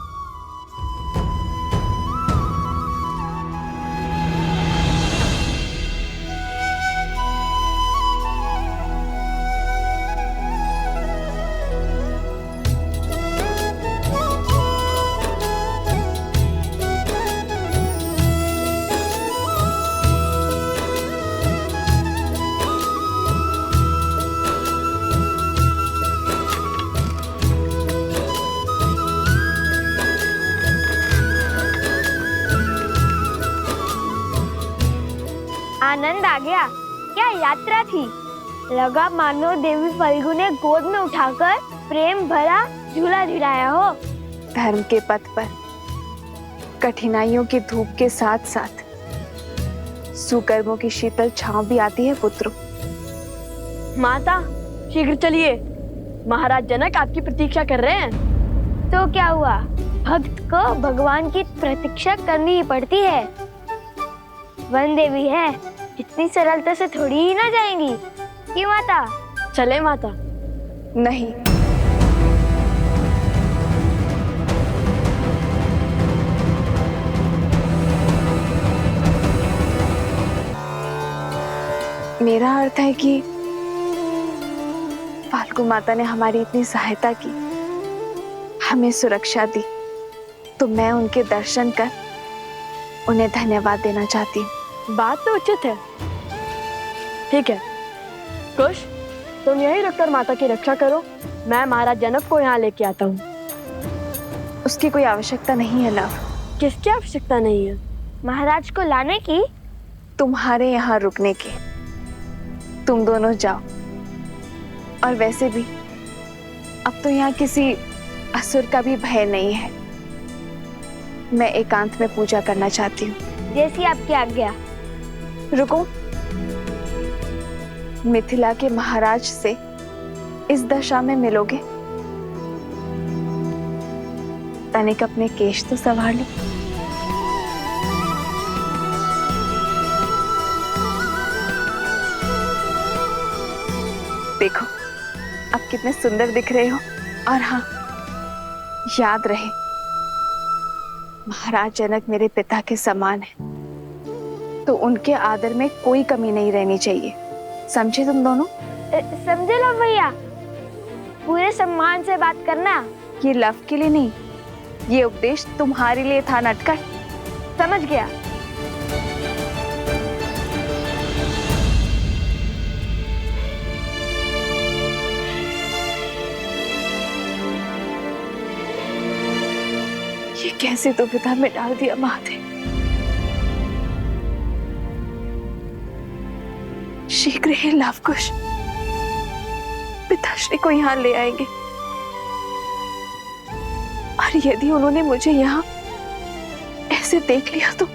आनंद आ गया। क्या यात्रा थी। लगा मानो देवी फल्गु ने गोद में उठाकर प्रेम भरा झूला झुलाया हो। धर्म के पथ पर कठिनाइयों की धूप के साथ साथ सुकर्मों की शीतल छांव भी आती है पुत्रों। माता शीघ्र चलिए, महाराज जनक आपकी प्रतीक्षा कर रहे हैं। तो क्या हुआ, भक्त को भगवान की प्रतीक्षा करनी ही पड़ती है। वन देवी है, इतनी सरलता से थोड़ी ही ना जाएंगी कि माता। चले माता। नहीं, मेरा अर्थ है कि फाल्गु माता ने हमारी इतनी सहायता की, हमें सुरक्षा दी, तो मैं उनके दर्शन कर उन्हें धन्यवाद देना चाहती हूँ। बात तो उचित है। ठीक है कुश, तुम यहीं रुककर माता की रक्षा करो, मैं महाराज जनक को यहाँ लेके आता हूँ। उसकी कोई आवश्यकता नहीं है लव। किसकी आवश्यकता नहीं है? महाराज को लाने की। तुम्हारे यहाँ रुकने की। तुम दोनों जाओ। और वैसे भी अब तो यहाँ किसी असुर का भी भय नहीं है। मैं एकांत में पूजा करना चाहती हूँ। जैसी आपकी आज्ञा। रुको, मिथिला के महाराज से इस दशा में मिलोगे? तनिक अपने केश तो संभाल लो। देखो अब कितने सुंदर दिख रहे हो। और हाँ, याद रहे महाराज जनक मेरे पिता के समान है, तो उनके आदर में कोई कमी नहीं रहनी चाहिए। समझे तुम दोनों? समझे लव भैया, पूरे सम्मान से बात करना। ये लव के लिए नहीं, ये उपदेश तुम्हारे लिए था नटखट। समझ गया। ये कैसे दुविधा में डाल दिया महादेव। शीघ्र ही लवकुश पिताश्री को यहाँ ले आएंगे, और यदि उन्होंने मुझे यहाँ ऐसे देख लिया तो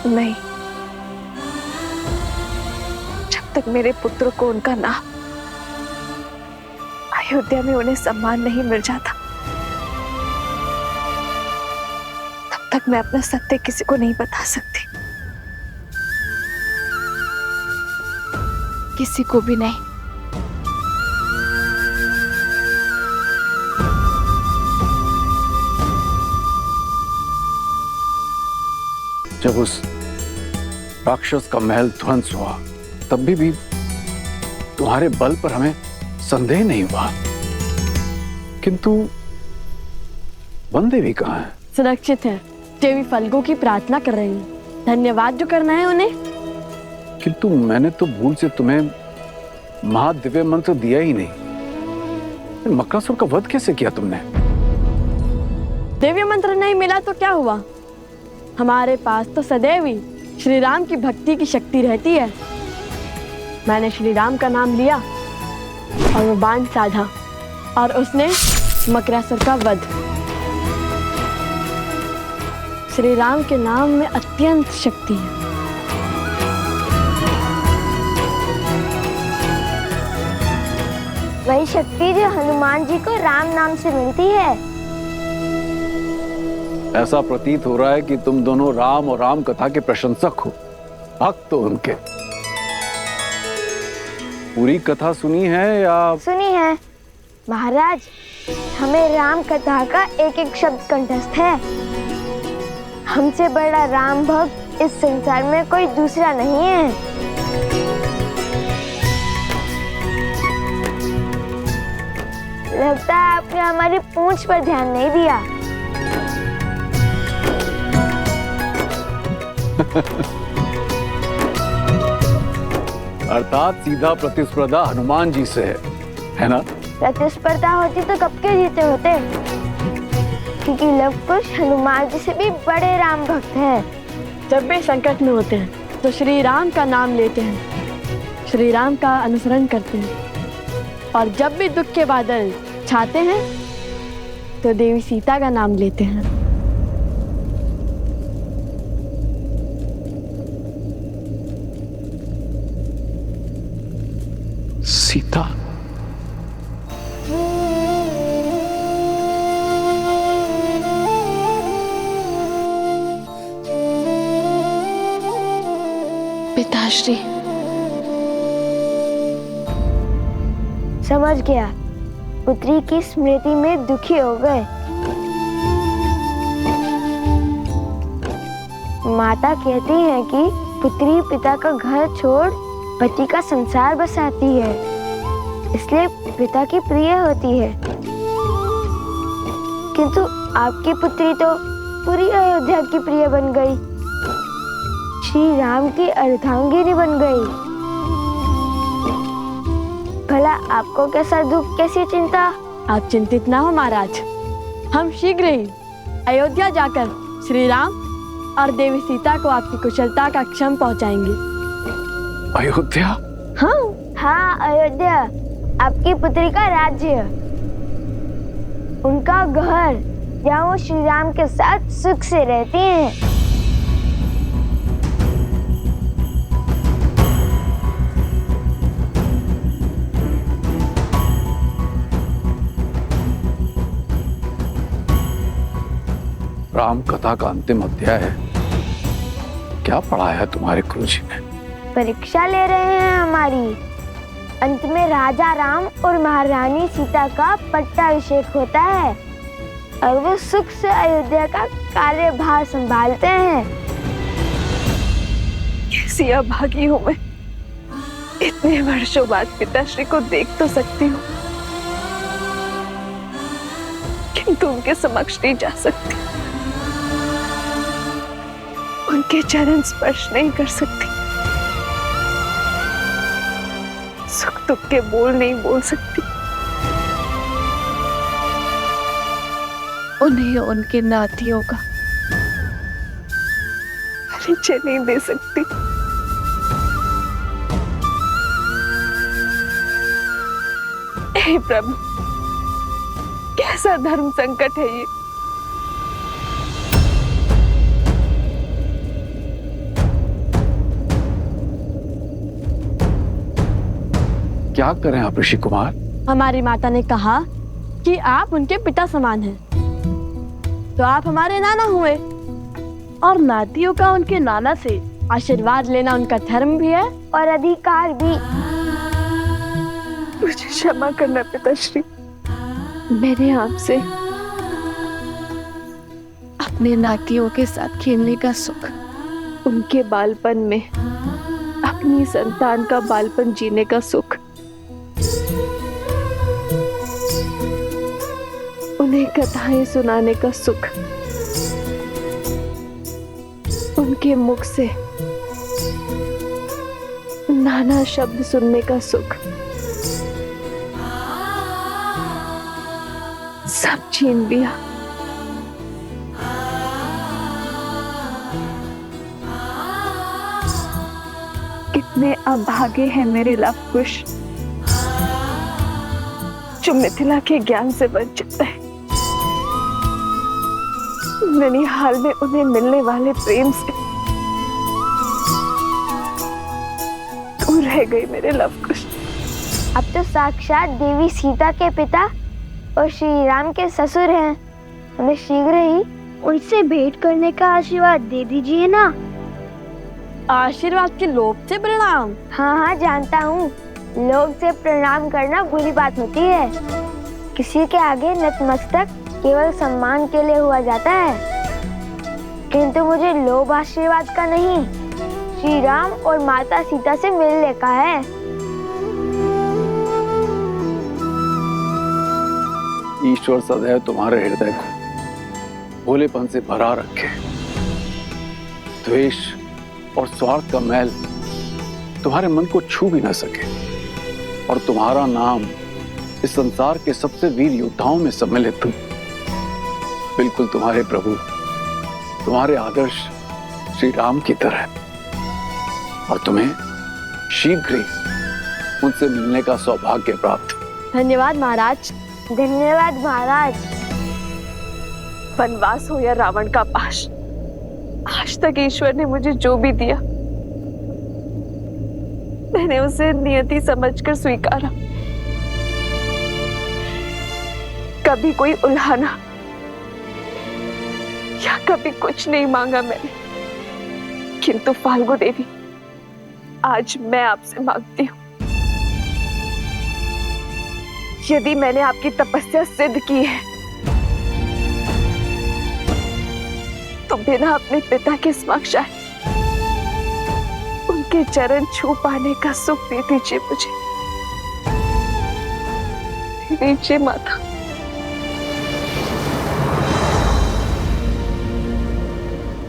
नहीं। जब तक मेरे पुत्र को उनका नाम अयोध्या में उन्हें सम्मान नहीं मिल जाता, तब तक मैं अपना सत्य किसी को नहीं बता सकती, किसी को भी नहीं। जब उस राक्षस का महल ध्वंस हुआ, तब भी तुम्हारे बल पर हमें संदेह नहीं हुआ, किंतु वन देवी कहाँ है? सुरक्षित है, देवी फल्गु की प्रार्थना कर रही है। धन्यवाद जो करना है उन्हें। किंतु मैंने तो भूल से तुम्हें महादिव्य मंत्र दिया ही नहीं। मकरासुर का वध कैसे किया तुमने? दिव्य मंत्र नहीं मिला तो क्या हुआ? हमारे पास तो सदैव ही श्री राम की भक्ति की शक्ति रहती है। मैंने श्री राम का नाम लिया और वो बाण साधा, और उसने मकरासुर का वध। श्री राम के नाम में अत्यंत शक्ति है। वही शक्ति जो हनुमान जी को राम नाम से मिलती है। ऐसा प्रतीत हो रहा है कि तुम दोनों राम और राम कथा के प्रशंसक हो, भक्त हो उनके। पूरी कथा सुनी है या? सुनी है महाराज, हमें राम कथा का एक एक शब्द कंठस्थ है। हमसे बड़ा राम भक्त इस संसार में कोई दूसरा नहीं है। लगता है आपने हमारी पूंछ पर ध्यान नहीं दिया। अर्थात सीधा प्रतिस्पर्धा हनुमान जी से है ना? प्रतिस्पर्धा होती तो कब के जीते होते, क्योंकि लव कुश हनुमान जी से भी बड़े राम भक्त हैं। जब भी संकट में होते हैं तो श्री राम का नाम लेते हैं, श्री राम का अनुसरण करते हैं, और जब भी दुख के बादल छाते हैं तो देवी सीता का नाम लेते हैं। सीता, पिताश्री। समझ गया, पुत्री की स्मृति में दुखी हो गए। माता कहती है कि पुत्री पिता का घर छोड़ पति का संसार बसाती है, इसलिए पिता की प्रिय होती है। किंतु आपकी पुत्री तो पूरी अयोध्या की प्रिय बन गई, श्री राम की अर्धांगिनी बन गई। भला आपको कैसा दुख, कैसी चिंता? आप चिंतित ना हो महाराज, हम शीघ्र ही अयोध्या जाकर श्री राम और देवी सीता को आपकी कुशलता का क्षम पहुंचाएंगे। अयोध्या? हाँ, अयोध्या, आपकी पुत्री का राज्य, उनका घर, जहाँ वो श्री राम के साथ सुख से रहती हैं। राम कथा का अंतिम अध्याय है। क्या पढ़ाया है तुम्हारे गुरुजी ने? परीक्षा ले रहे हैं हमारी। अंत में राजा राम और महारानी सीता का पट्टाभिषेक होता है और वो सुख से अयोध्या का कार्यभार संभालते हैं। कैसी अभागी हूँ मैं, इतने वर्षों बाद पिताश्री को देख तो सकती हूँ, किंतु उनके समक्ष नहीं जा सकती, उनके चरण स्पर्श नहीं कर सकती, सुख दुख के बोल नहीं बोल सकती, उन्हें उनके नातियों का परिचय नहीं दे सकती। हे प्रभु, कैसा धर्म संकट है ये। क्या करें आप ऋषि कुमार? हमारी माता ने कहा कि आप उनके पिता समान हैं, तो आप हमारे नाना हुए, और नातियों का उनके नाना से आशीर्वाद लेना उनका धर्म भी है और अधिकार भी। मुझे क्षमा करना पिताश्री, मैंने आपसे अपने नातियों के साथ खेलने का सुख, उनके बालपन में अपनी संतान का बालपन जीने का सुख, उन्हें कथाएं सुनाने का सुख, उनके मुख से नाना शब्द सुनने का सुख सब छीन लिया। कितने अभागे हैं मेरे लव कुश, जो मिथिला के ज्ञान से वंचित है। ननिहाल में उन्हें मिलने वाले प्रेम से दूर रह गई मेरे लव कुश। अब तो साक्षात देवी सीता के पिता और श्री राम के ससुर हैं। हमें शीघ्र ही उनसे भेंट करने का आशीर्वाद दे दीजिए ना। आशीर्वाद के लोभ से प्रणाम? हाँ, जानता हूँ, लोग से प्रणाम करना बुरी बात होती है। किसी के आगे नतमस्तक केवल सम्मान के लिए हुआ जाता है, किंतु मुझे लोभ आशीर्वाद का नहीं, श्री राम और माता सीता से मिलने का है। ईश्वर सदैव तुम्हारे हृदय को भोलेपन से भरा रखे। द्वेष और स्वार्थ का मैल तुम्हारे मन को छू भी न सके, और तुम्हारा नाम इस संसार के सबसे वीर योद्धाओं में सम्मिलित हो। बिल्कुल तुम्हारे प्रभु, तुम्हारे आदर्श श्री राम की तरह, और तुम्हें शीघ्र ही मुझसे मिलने का सौभाग्य प्राप्त हो। धन्यवाद महाराज। धन्यवाद महाराज। वनवास हो या रावण का पाश, आज तक ईश्वर ने मुझे जो भी दिया मैंने उसे नियति समझकर स्वीकारा। कभी कोई उल्हाना या कभी कुछ नहीं मांगा मैंने, किंतु फाल्गु देवी आज मैं आपसे मांगती हूँ, यदि मैंने आपकी तपस्या सिद्ध की है तो बिना अपने पिता के समक्ष आए उनके चरण छू पाने का सुख दे दीजिए मुझे। दे दीजिए माता।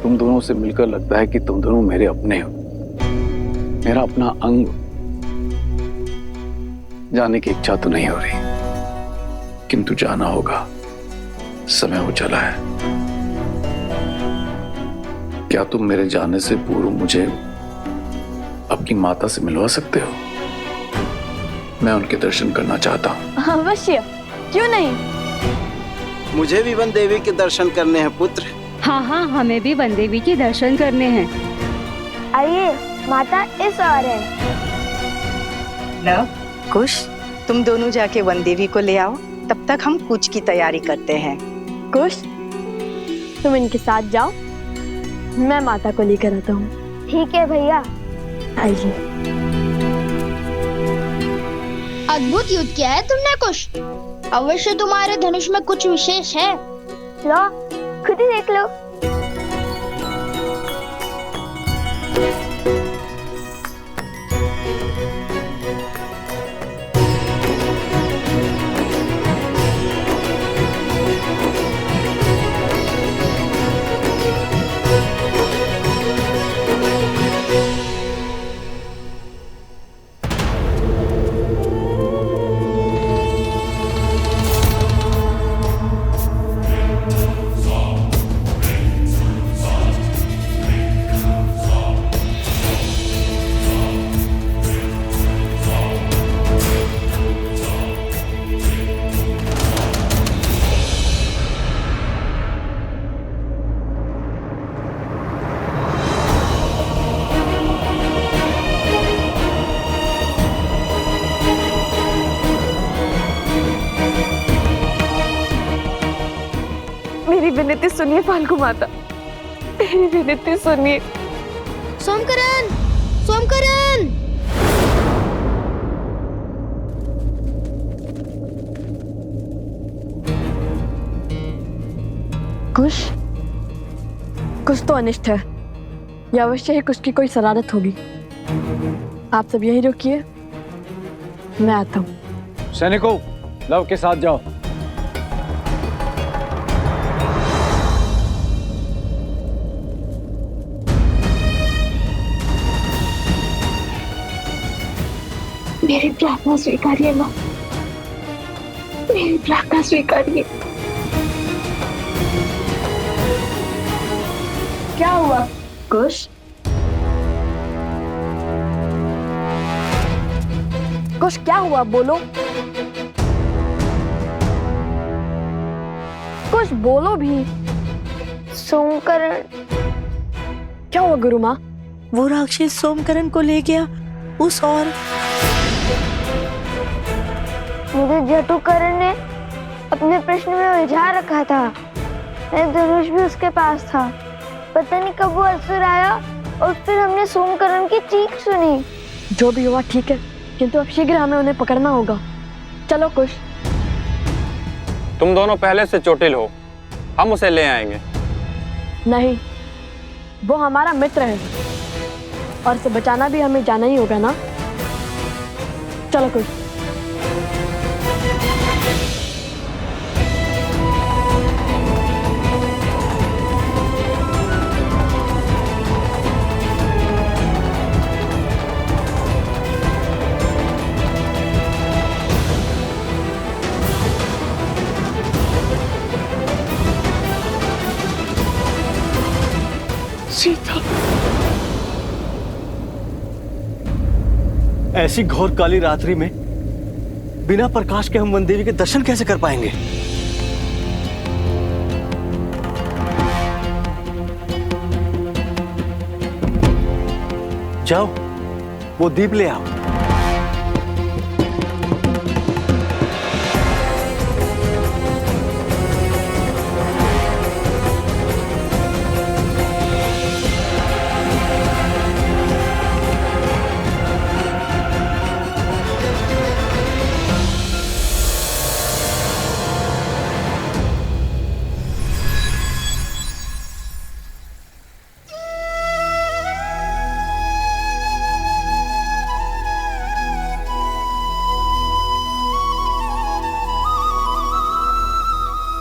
तुम दोनों से मिलकर लगता है कि तुम दोनों मेरे अपने हो, मेरा अपना अंग। जाने की इच्छा तो नहीं हो रही, किंतु जाना होगा, समय हो चला है। क्या तुम मेरे जाने से पूर्व मुझे अपनी माता से मिलवा सकते हो? मैं उनके दर्शन करना चाहता हूँ। अवश्य, क्यों नहीं। मुझे भी वन देवी के दर्शन करने हैं पुत्र। हाँ हाँ, हमें भी वन देवी के दर्शन करने हैं। आइए, माता इस ओर है। लव, कुश, तुम दोनों जाके वन देवी को ले आओ, तब तक हम कूच की तैयारी करते हैं। कुश, तुम इनके साथ जाओ, मैं माता को लेकर आता हूँ। ठीक है भैया। आइए। अद्भुत युद्ध किया है तुमने कुश। अवश्य तुम्हारे धनुष में कुछ विशेष है। लो, खुद ही देख लो। मेरी विनती सुनिए फाल्गु माता, मेरी विनती सुनिए। सोमकरण, सोमकरण। कुश, कुछ तो अनिष्ट है। या अवश्य ही कुछ की कोई शरारत होगी। आप सब यही रुकिए, मैं आता हूँ। सैनिकों, लव के साथ जाओ। मेरी प्रार्थना स्वीकारिए माँ, मेरी प्रार्थना स्वीकारिए। क्या हुआ कुश? कुश क्या हुआ, बोलो। कुछ बोलो भी। सोमकरण। क्या हुआ गुरु माँ? वो राक्षस सोमकरण को ले गया उस और मुझे जटुकरण ने अपने प्रश्न में उलझा रखा था। मेरा धनुष भी उसके पास था। पता नहीं कब वो असुर आया और फिर हमने सोमकरण की चीख सुनी। जो भी हुआ ठीक है, किंतु अब शीघ्र हमें उन्हें पकड़ना होगा। चलो कुश। तुम दोनों पहले से चोटिल हो, हम उसे ले आएंगे। नहीं, वो हमारा मित्र है और उसे बचाना भी हमें जाना ही होगा ना। चलो कुश। सीता। ऐसी घोर काली रात्रि में बिना प्रकाश के हम वन देवी के दर्शन कैसे कर पाएंगे? जाओ वो दीप ले आओ।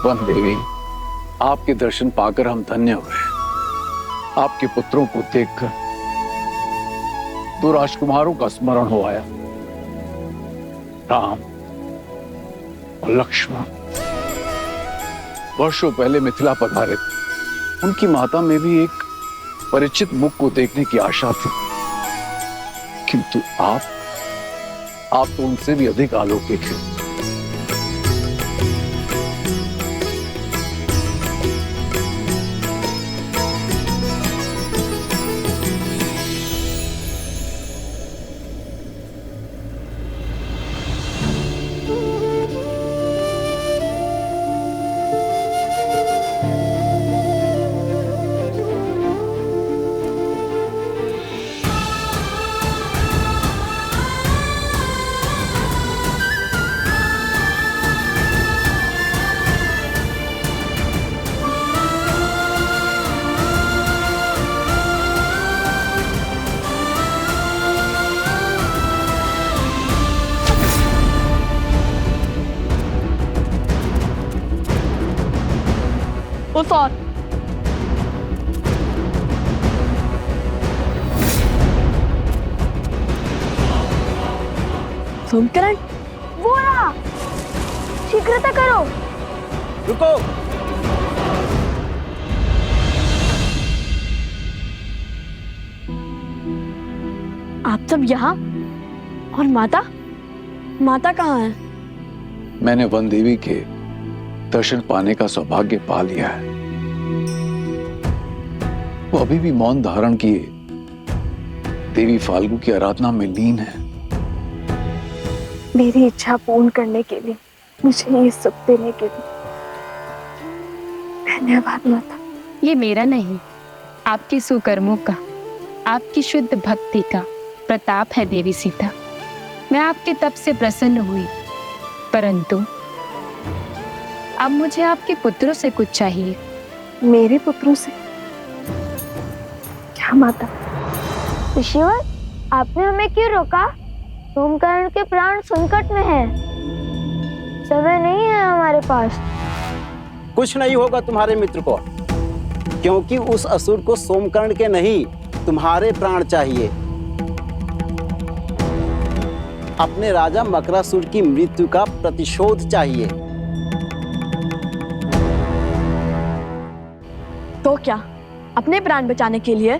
वन देवी, आपके दर्शन पाकर हम धन्य हुए। आपके पुत्रों को देखकर दो राजकुमारों का स्मरण हो आया, राम और लक्ष्मण। वर्षों पहले मिथिला पधारे थे। उनकी माता में भी एक परिचित मुख को देखने की आशा थी, किंतु आप तो उनसे भी अधिक अलौकिक हैं। उस और सोमकरण, वो रहा, शीघ्रता करो। रुको। आप सब यहाँ, और माता कहाँ है? मैंने वन देवी के दर्शन पाने का सौभाग्य पा लिया है। वो अभी भी मौन धारण किए देवी फाल्गु की आराधना में लीन है। मेरी इच्छा पूर्ण करने के लिए, मुझे ये सुख देने के लिए धन्यवाद माता। ये मेरा नहीं, आपके सुकर्मों का, आपकी शुद्ध भक्ति का प्रताप है देवी सीता। मैं आपके तप से प्रसन्न हुई, परंतु अब मुझे आपके पुत्रों से कुछ चाहिए। मेरे पुत्रों से? क्या माता? ऋषिवर, आपने हमें क्यों रोका? सोमकरण के प्राण संकट में हैं। समय नहीं है हमारे पास। कुछ नहीं होगा तुम्हारे मित्र को, क्योंकि उस असुर को सोमकर्ण के नहीं, तुम्हारे प्राण चाहिए। अपने राजा मकरासुर की मृत्यु का प्रतिशोध चाहिए। तो क्या अपने प्राण बचाने के लिए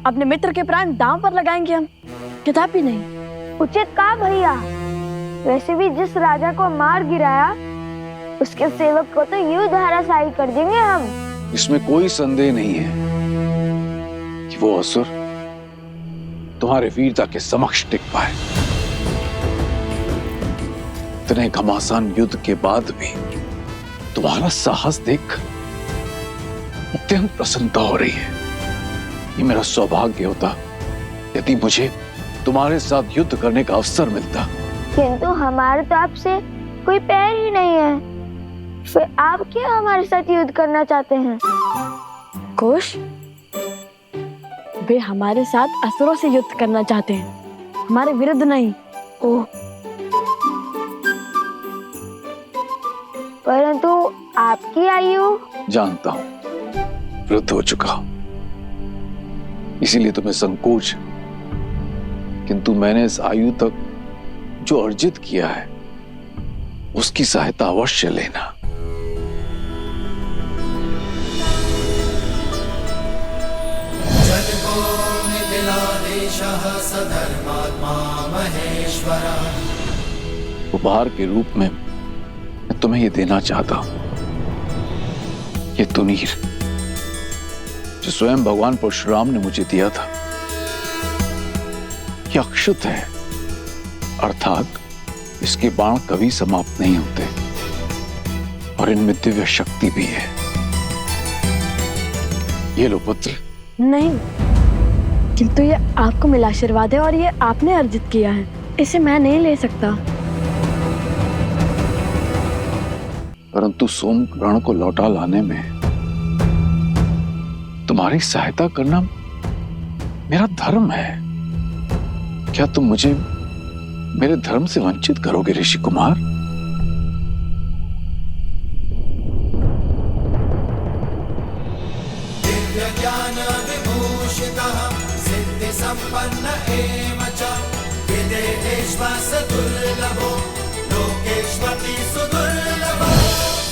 अपने मित्र के प्राण दांव पर लगाएंगे हम? कदापि नहीं। उचित कहा भैया। वैसे भी जिस राजा को मार गिराया, उसके सेवक को तो यूं धराशायी कर देंगे हम। इसमें कोई संदेह नहीं है कि वो असुर तुम्हारे वीरता के समक्ष टिक पाए। इतने घमासान युद्ध के बाद भी तुम्हारा साहस देख अत्यंत प्रसन्नता हो रही है। ये मेरा सौभाग्य होता यदि मुझे तुम्हारे साथ युद्ध करने का अवसर मिलता। किंतु हमारे तो आपसे कोई पैर ही नहीं है, फिर आप क्यों हमारे साथ युद्ध करना चाहते हैं? कुश, वे हमारे साथ असुरों से युद्ध करना चाहते हैं, हमारे विरुद्ध नहीं। ओह, परंतु आपकी आयु? जानता हूं, वृद्ध हो चुका हूं, इसीलिए तुम्हें संकोच, किंतु मैंने इस आयु तक जो अर्जित किया है उसकी सहायता अवश्य लेना। जय एषः सधर्मात्मा महेश्वरः। उपहार के रूप में मैं तुम्हें ये देना चाहता हूं, ये तुनीर जो स्वयं भगवान परशुराम ने मुझे दिया था। ये अक्षुत है, अर्थात इसके बाण कभी समाप्त नहीं होते और इनमें दिव्य शक्ति भी है। ये लो पुत्र। नहीं, किंतु ये आपको मिला आशीर्वाद है और ये आपने अर्जित किया है, इसे मैं नहीं ले सकता। परंतु सोमकर्ण को लौटा लाने में तुम्हारी सहायता करना मेरा धर्म है। क्या तुम मुझे मेरे धर्म से वंचित करोगे ऋषि कुमार? दिव्य ज्ञान विभूषितः सिद्धि संपन्न एव च विदेहेश्वस दुर्लभो लोकेश्वपि सुदुर्लभः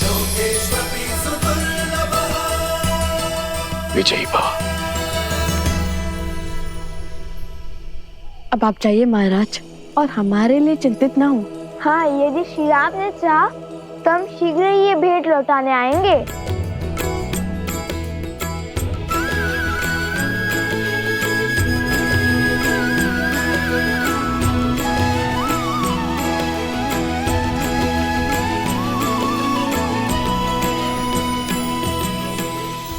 लोकेश्वपि सुदुर्लभः। विजयी भव। अब आप जाइए महाराज और हमारे लिए चिंतित ना हो। हाँ, यदि श्री राम ने चाहा तो हम शीघ्र ही ये भेंट लौटाने आएंगे।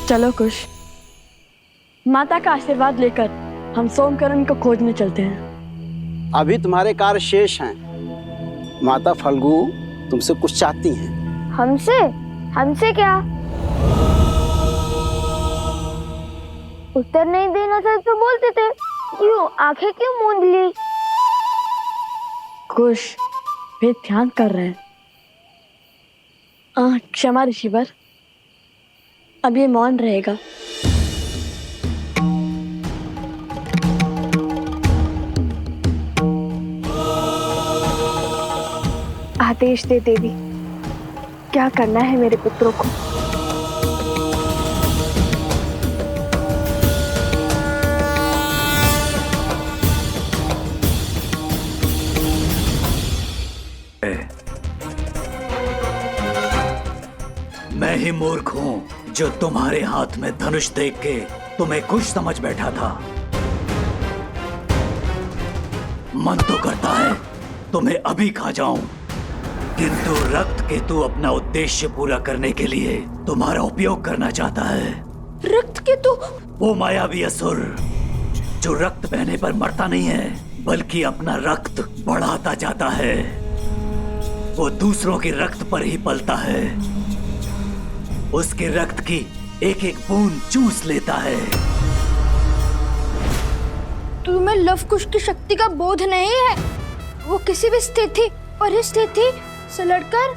चलो कुश, माता का आशीर्वाद लेकर हम सोमकर्ण को खोजने चलते हैं। अभी तुम्हारे कार्य शेष हैं। माता फल्गु तुमसे कुछ चाहती हैं। हमसे? हमसे क्या? उत्तर नहीं देना था तो बोलते थे, क्यों आंखें क्यों मूंद ली? कुश, वे ध्यान कर रहे हैं। क्षमा ऋषिवर, अब ये मौन रहेगा। आदेश दे देवी, क्या करना है मेरे पुत्रों को? मैं ही मूर्ख हूँ जो तुम्हारे हाथ में धनुष देख के तुम्हें खुश समझ बैठा था। मन तो करता है तुम्हें अभी खा जाऊं, किंतु रक्त केतु अपना उद्देश्य पूरा करने के लिए तुम्हारा उपयोग करना चाहता है। रक्त केतु? वो मायावी असुर जो रक्त बहने पर मरता नहीं है, बल्कि अपना रक्त बढ़ाता जाता है। वो दूसरों के रक्त पर ही पलता है, उसके रक्त की एक एक बूंद चूस लेता है। तुम्हें लव कुश की शक्ति का बोध नहीं है? वो किसी भी स्थिति परिस्थिति से लड़कर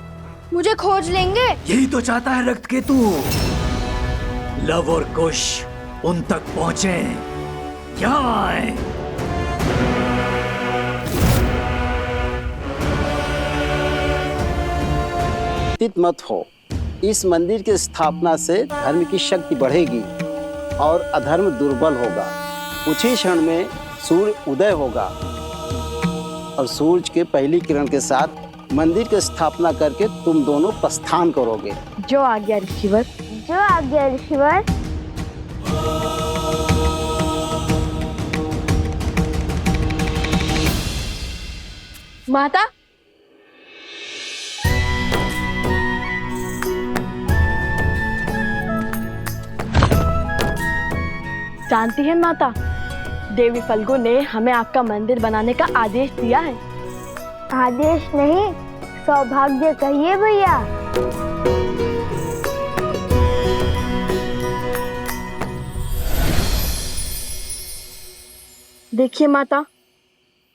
मुझे खोज लेंगे। यही तो चाहता है रक्त केतु। लव और कुश उन तक पहुंचे, यहाँ आए। चिंतित मत हो, इस मंदिर की स्थापना से धर्म की शक्ति बढ़ेगी और अधर्म दुर्बल होगा। कुछ ही क्षण में सूर्य उदय होगा और सूरज के पहली किरण के साथ मंदिर की स्थापना करके तुम दोनों प्रस्थान करोगे। जो आज्ञा ऋषिवर। जो आज्ञा ऋषिवर। माता, जानती हैं माता, देवी फल्गु ने हमें आपका मंदिर बनाने का आदेश दिया है। आदेश नहीं, सौभाग्य कहिए भैया। देखिए माता,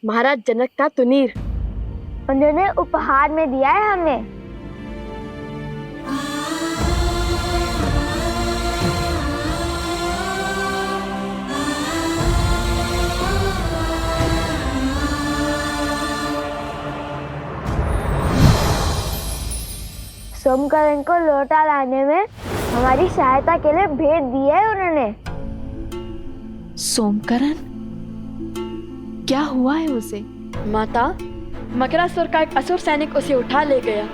महाराज जनक का तुनीर उन्होंने उपहार में दिया है हमें। सोमकर्ण को लौटा लाने में हमारी सहायता के लिए भेंट दी है उन्होंने। सोमकर्ण? क्या हुआ है उसे? माता, मकरासुर का एक असुर सैनिक उसे उठा ले गया।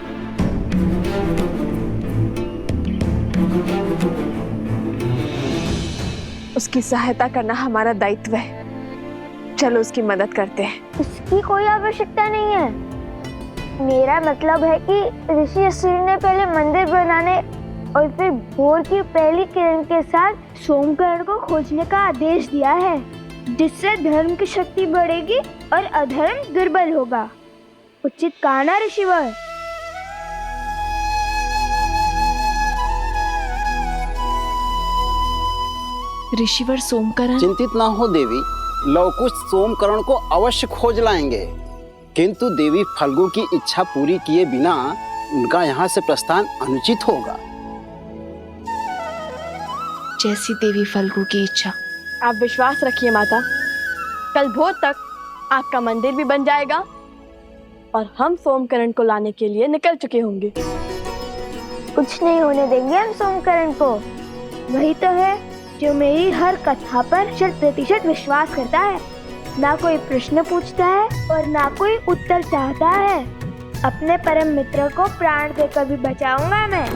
उसकी सहायता करना हमारा दायित्व है। चलो उसकी मदद करते हैं। इसकी कोई आवश्यकता नहीं है। मेरा मतलब है कि ऋषि असुरी ने पहले मंदिर बनाने और फिर भोर की पहली किरण के साथ सोमकरण को खोजने का आदेश दिया है, जिससे धर्म की शक्ति बढ़ेगी और अधर्म दुर्बल होगा। उचित कहा ना ऋषिवर? ऋषिवर सोमकरण? चिंतित ना हो देवी, लवकुश सोमकरण को अवश्य खोज लाएंगे, किंतु देवी फल्गु की इच्छा पूरी किए बिना उनका यहाँ से प्रस्थान अनुचित होगा। जैसी देवी फल्गु की इच्छा। आप विश्वास रखिए माता, कल भोर तक आपका मंदिर भी बन जाएगा और हम सोमकरण को लाने के लिए निकल चुके होंगे। कुछ नहीं होने देंगे हम सोमकरण को। वही तो है जो मेरी हर कथा पर 100% विश्वास करता है। ना कोई प्रश्न पूछता है और ना कोई उत्तर चाहता है। अपने परम मित्र को प्राण देकर भी बचाऊंगा मैं।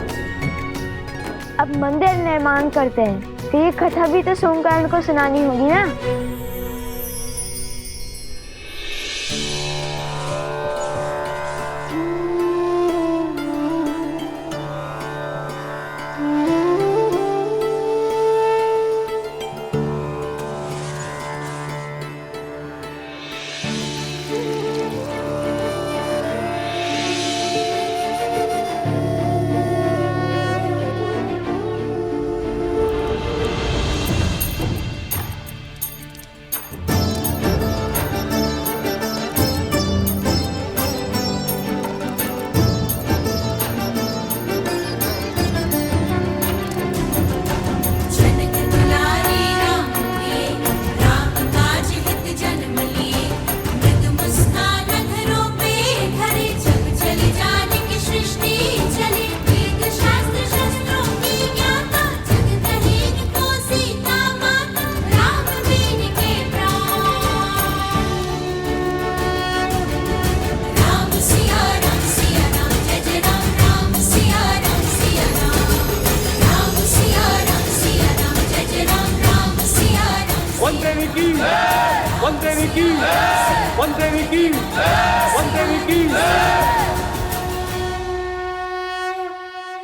अब मंदिर निर्माण करते हैं, तो ये कथा भी तो सोमकरण को सुनानी होगी ना।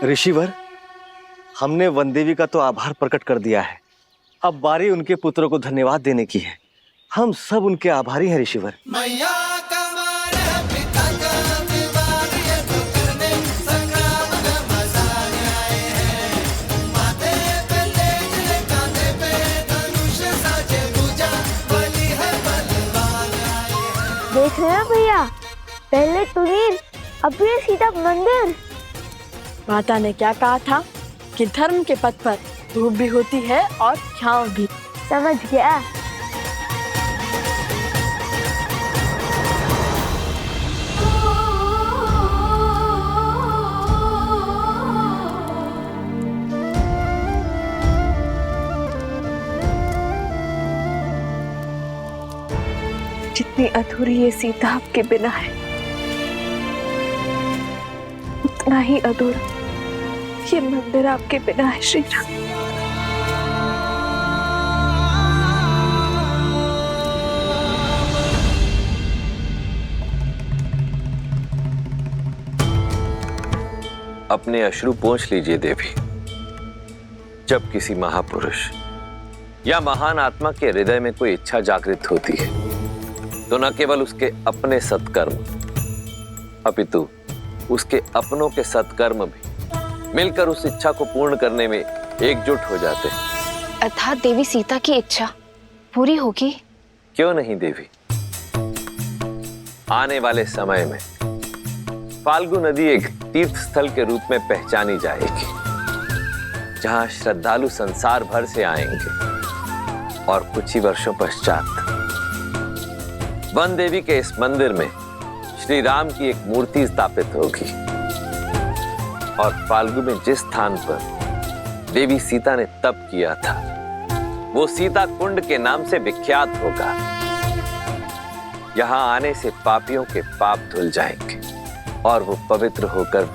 ऋषिवर, हमने वनदेवी का तो आभार प्रकट कर दिया है, अब बारी उनके पुत्रों को धन्यवाद देने की है। हम सब उनके आभारी हैं ऋषिवर। देख रहे हो भैया, पहले तुनीर, अब ये सीता मंदिर। माता ने क्या कहा था कि धर्म के पथ पर धूप भी होती है और छांव भी। समझ गया। जितनी अधूरी ये सीता आपके बिना है, उतना ही अधूरा ये मंदिर आपके बिना है श्री राम। अपने अश्रु पोंछ लीजिए देवी। जब किसी महापुरुष या महान आत्मा के हृदय में कोई इच्छा जागृत होती है, तो न केवल उसके अपने सत्कर्म अपितु उसके अपनों के सत्कर्म भी मिलकर उस इच्छा को पूर्ण करने में एकजुट हो जाते हैं। अर्थात देवी सीता की इच्छा पूरी होगी? क्यों नहीं देवी। आने वाले समय में फाल्गु नदी एक तीर्थ स्थल के रूप में पहचानी जाएगी, जहां श्रद्धालु संसार भर से आएंगे और कुछ ही वर्षों पश्चात वन देवी के इस मंदिर में श्री राम की एक मूर्ति स्थापित होगी और फाल्गु में जिस स्थान पर देवी सीता ने तप किया था, वो सीता कुंड के नाम से विख्यात होगा। यहाँ आने से पापियों के पाप धुल जाएंगे और वो पवित्र होकर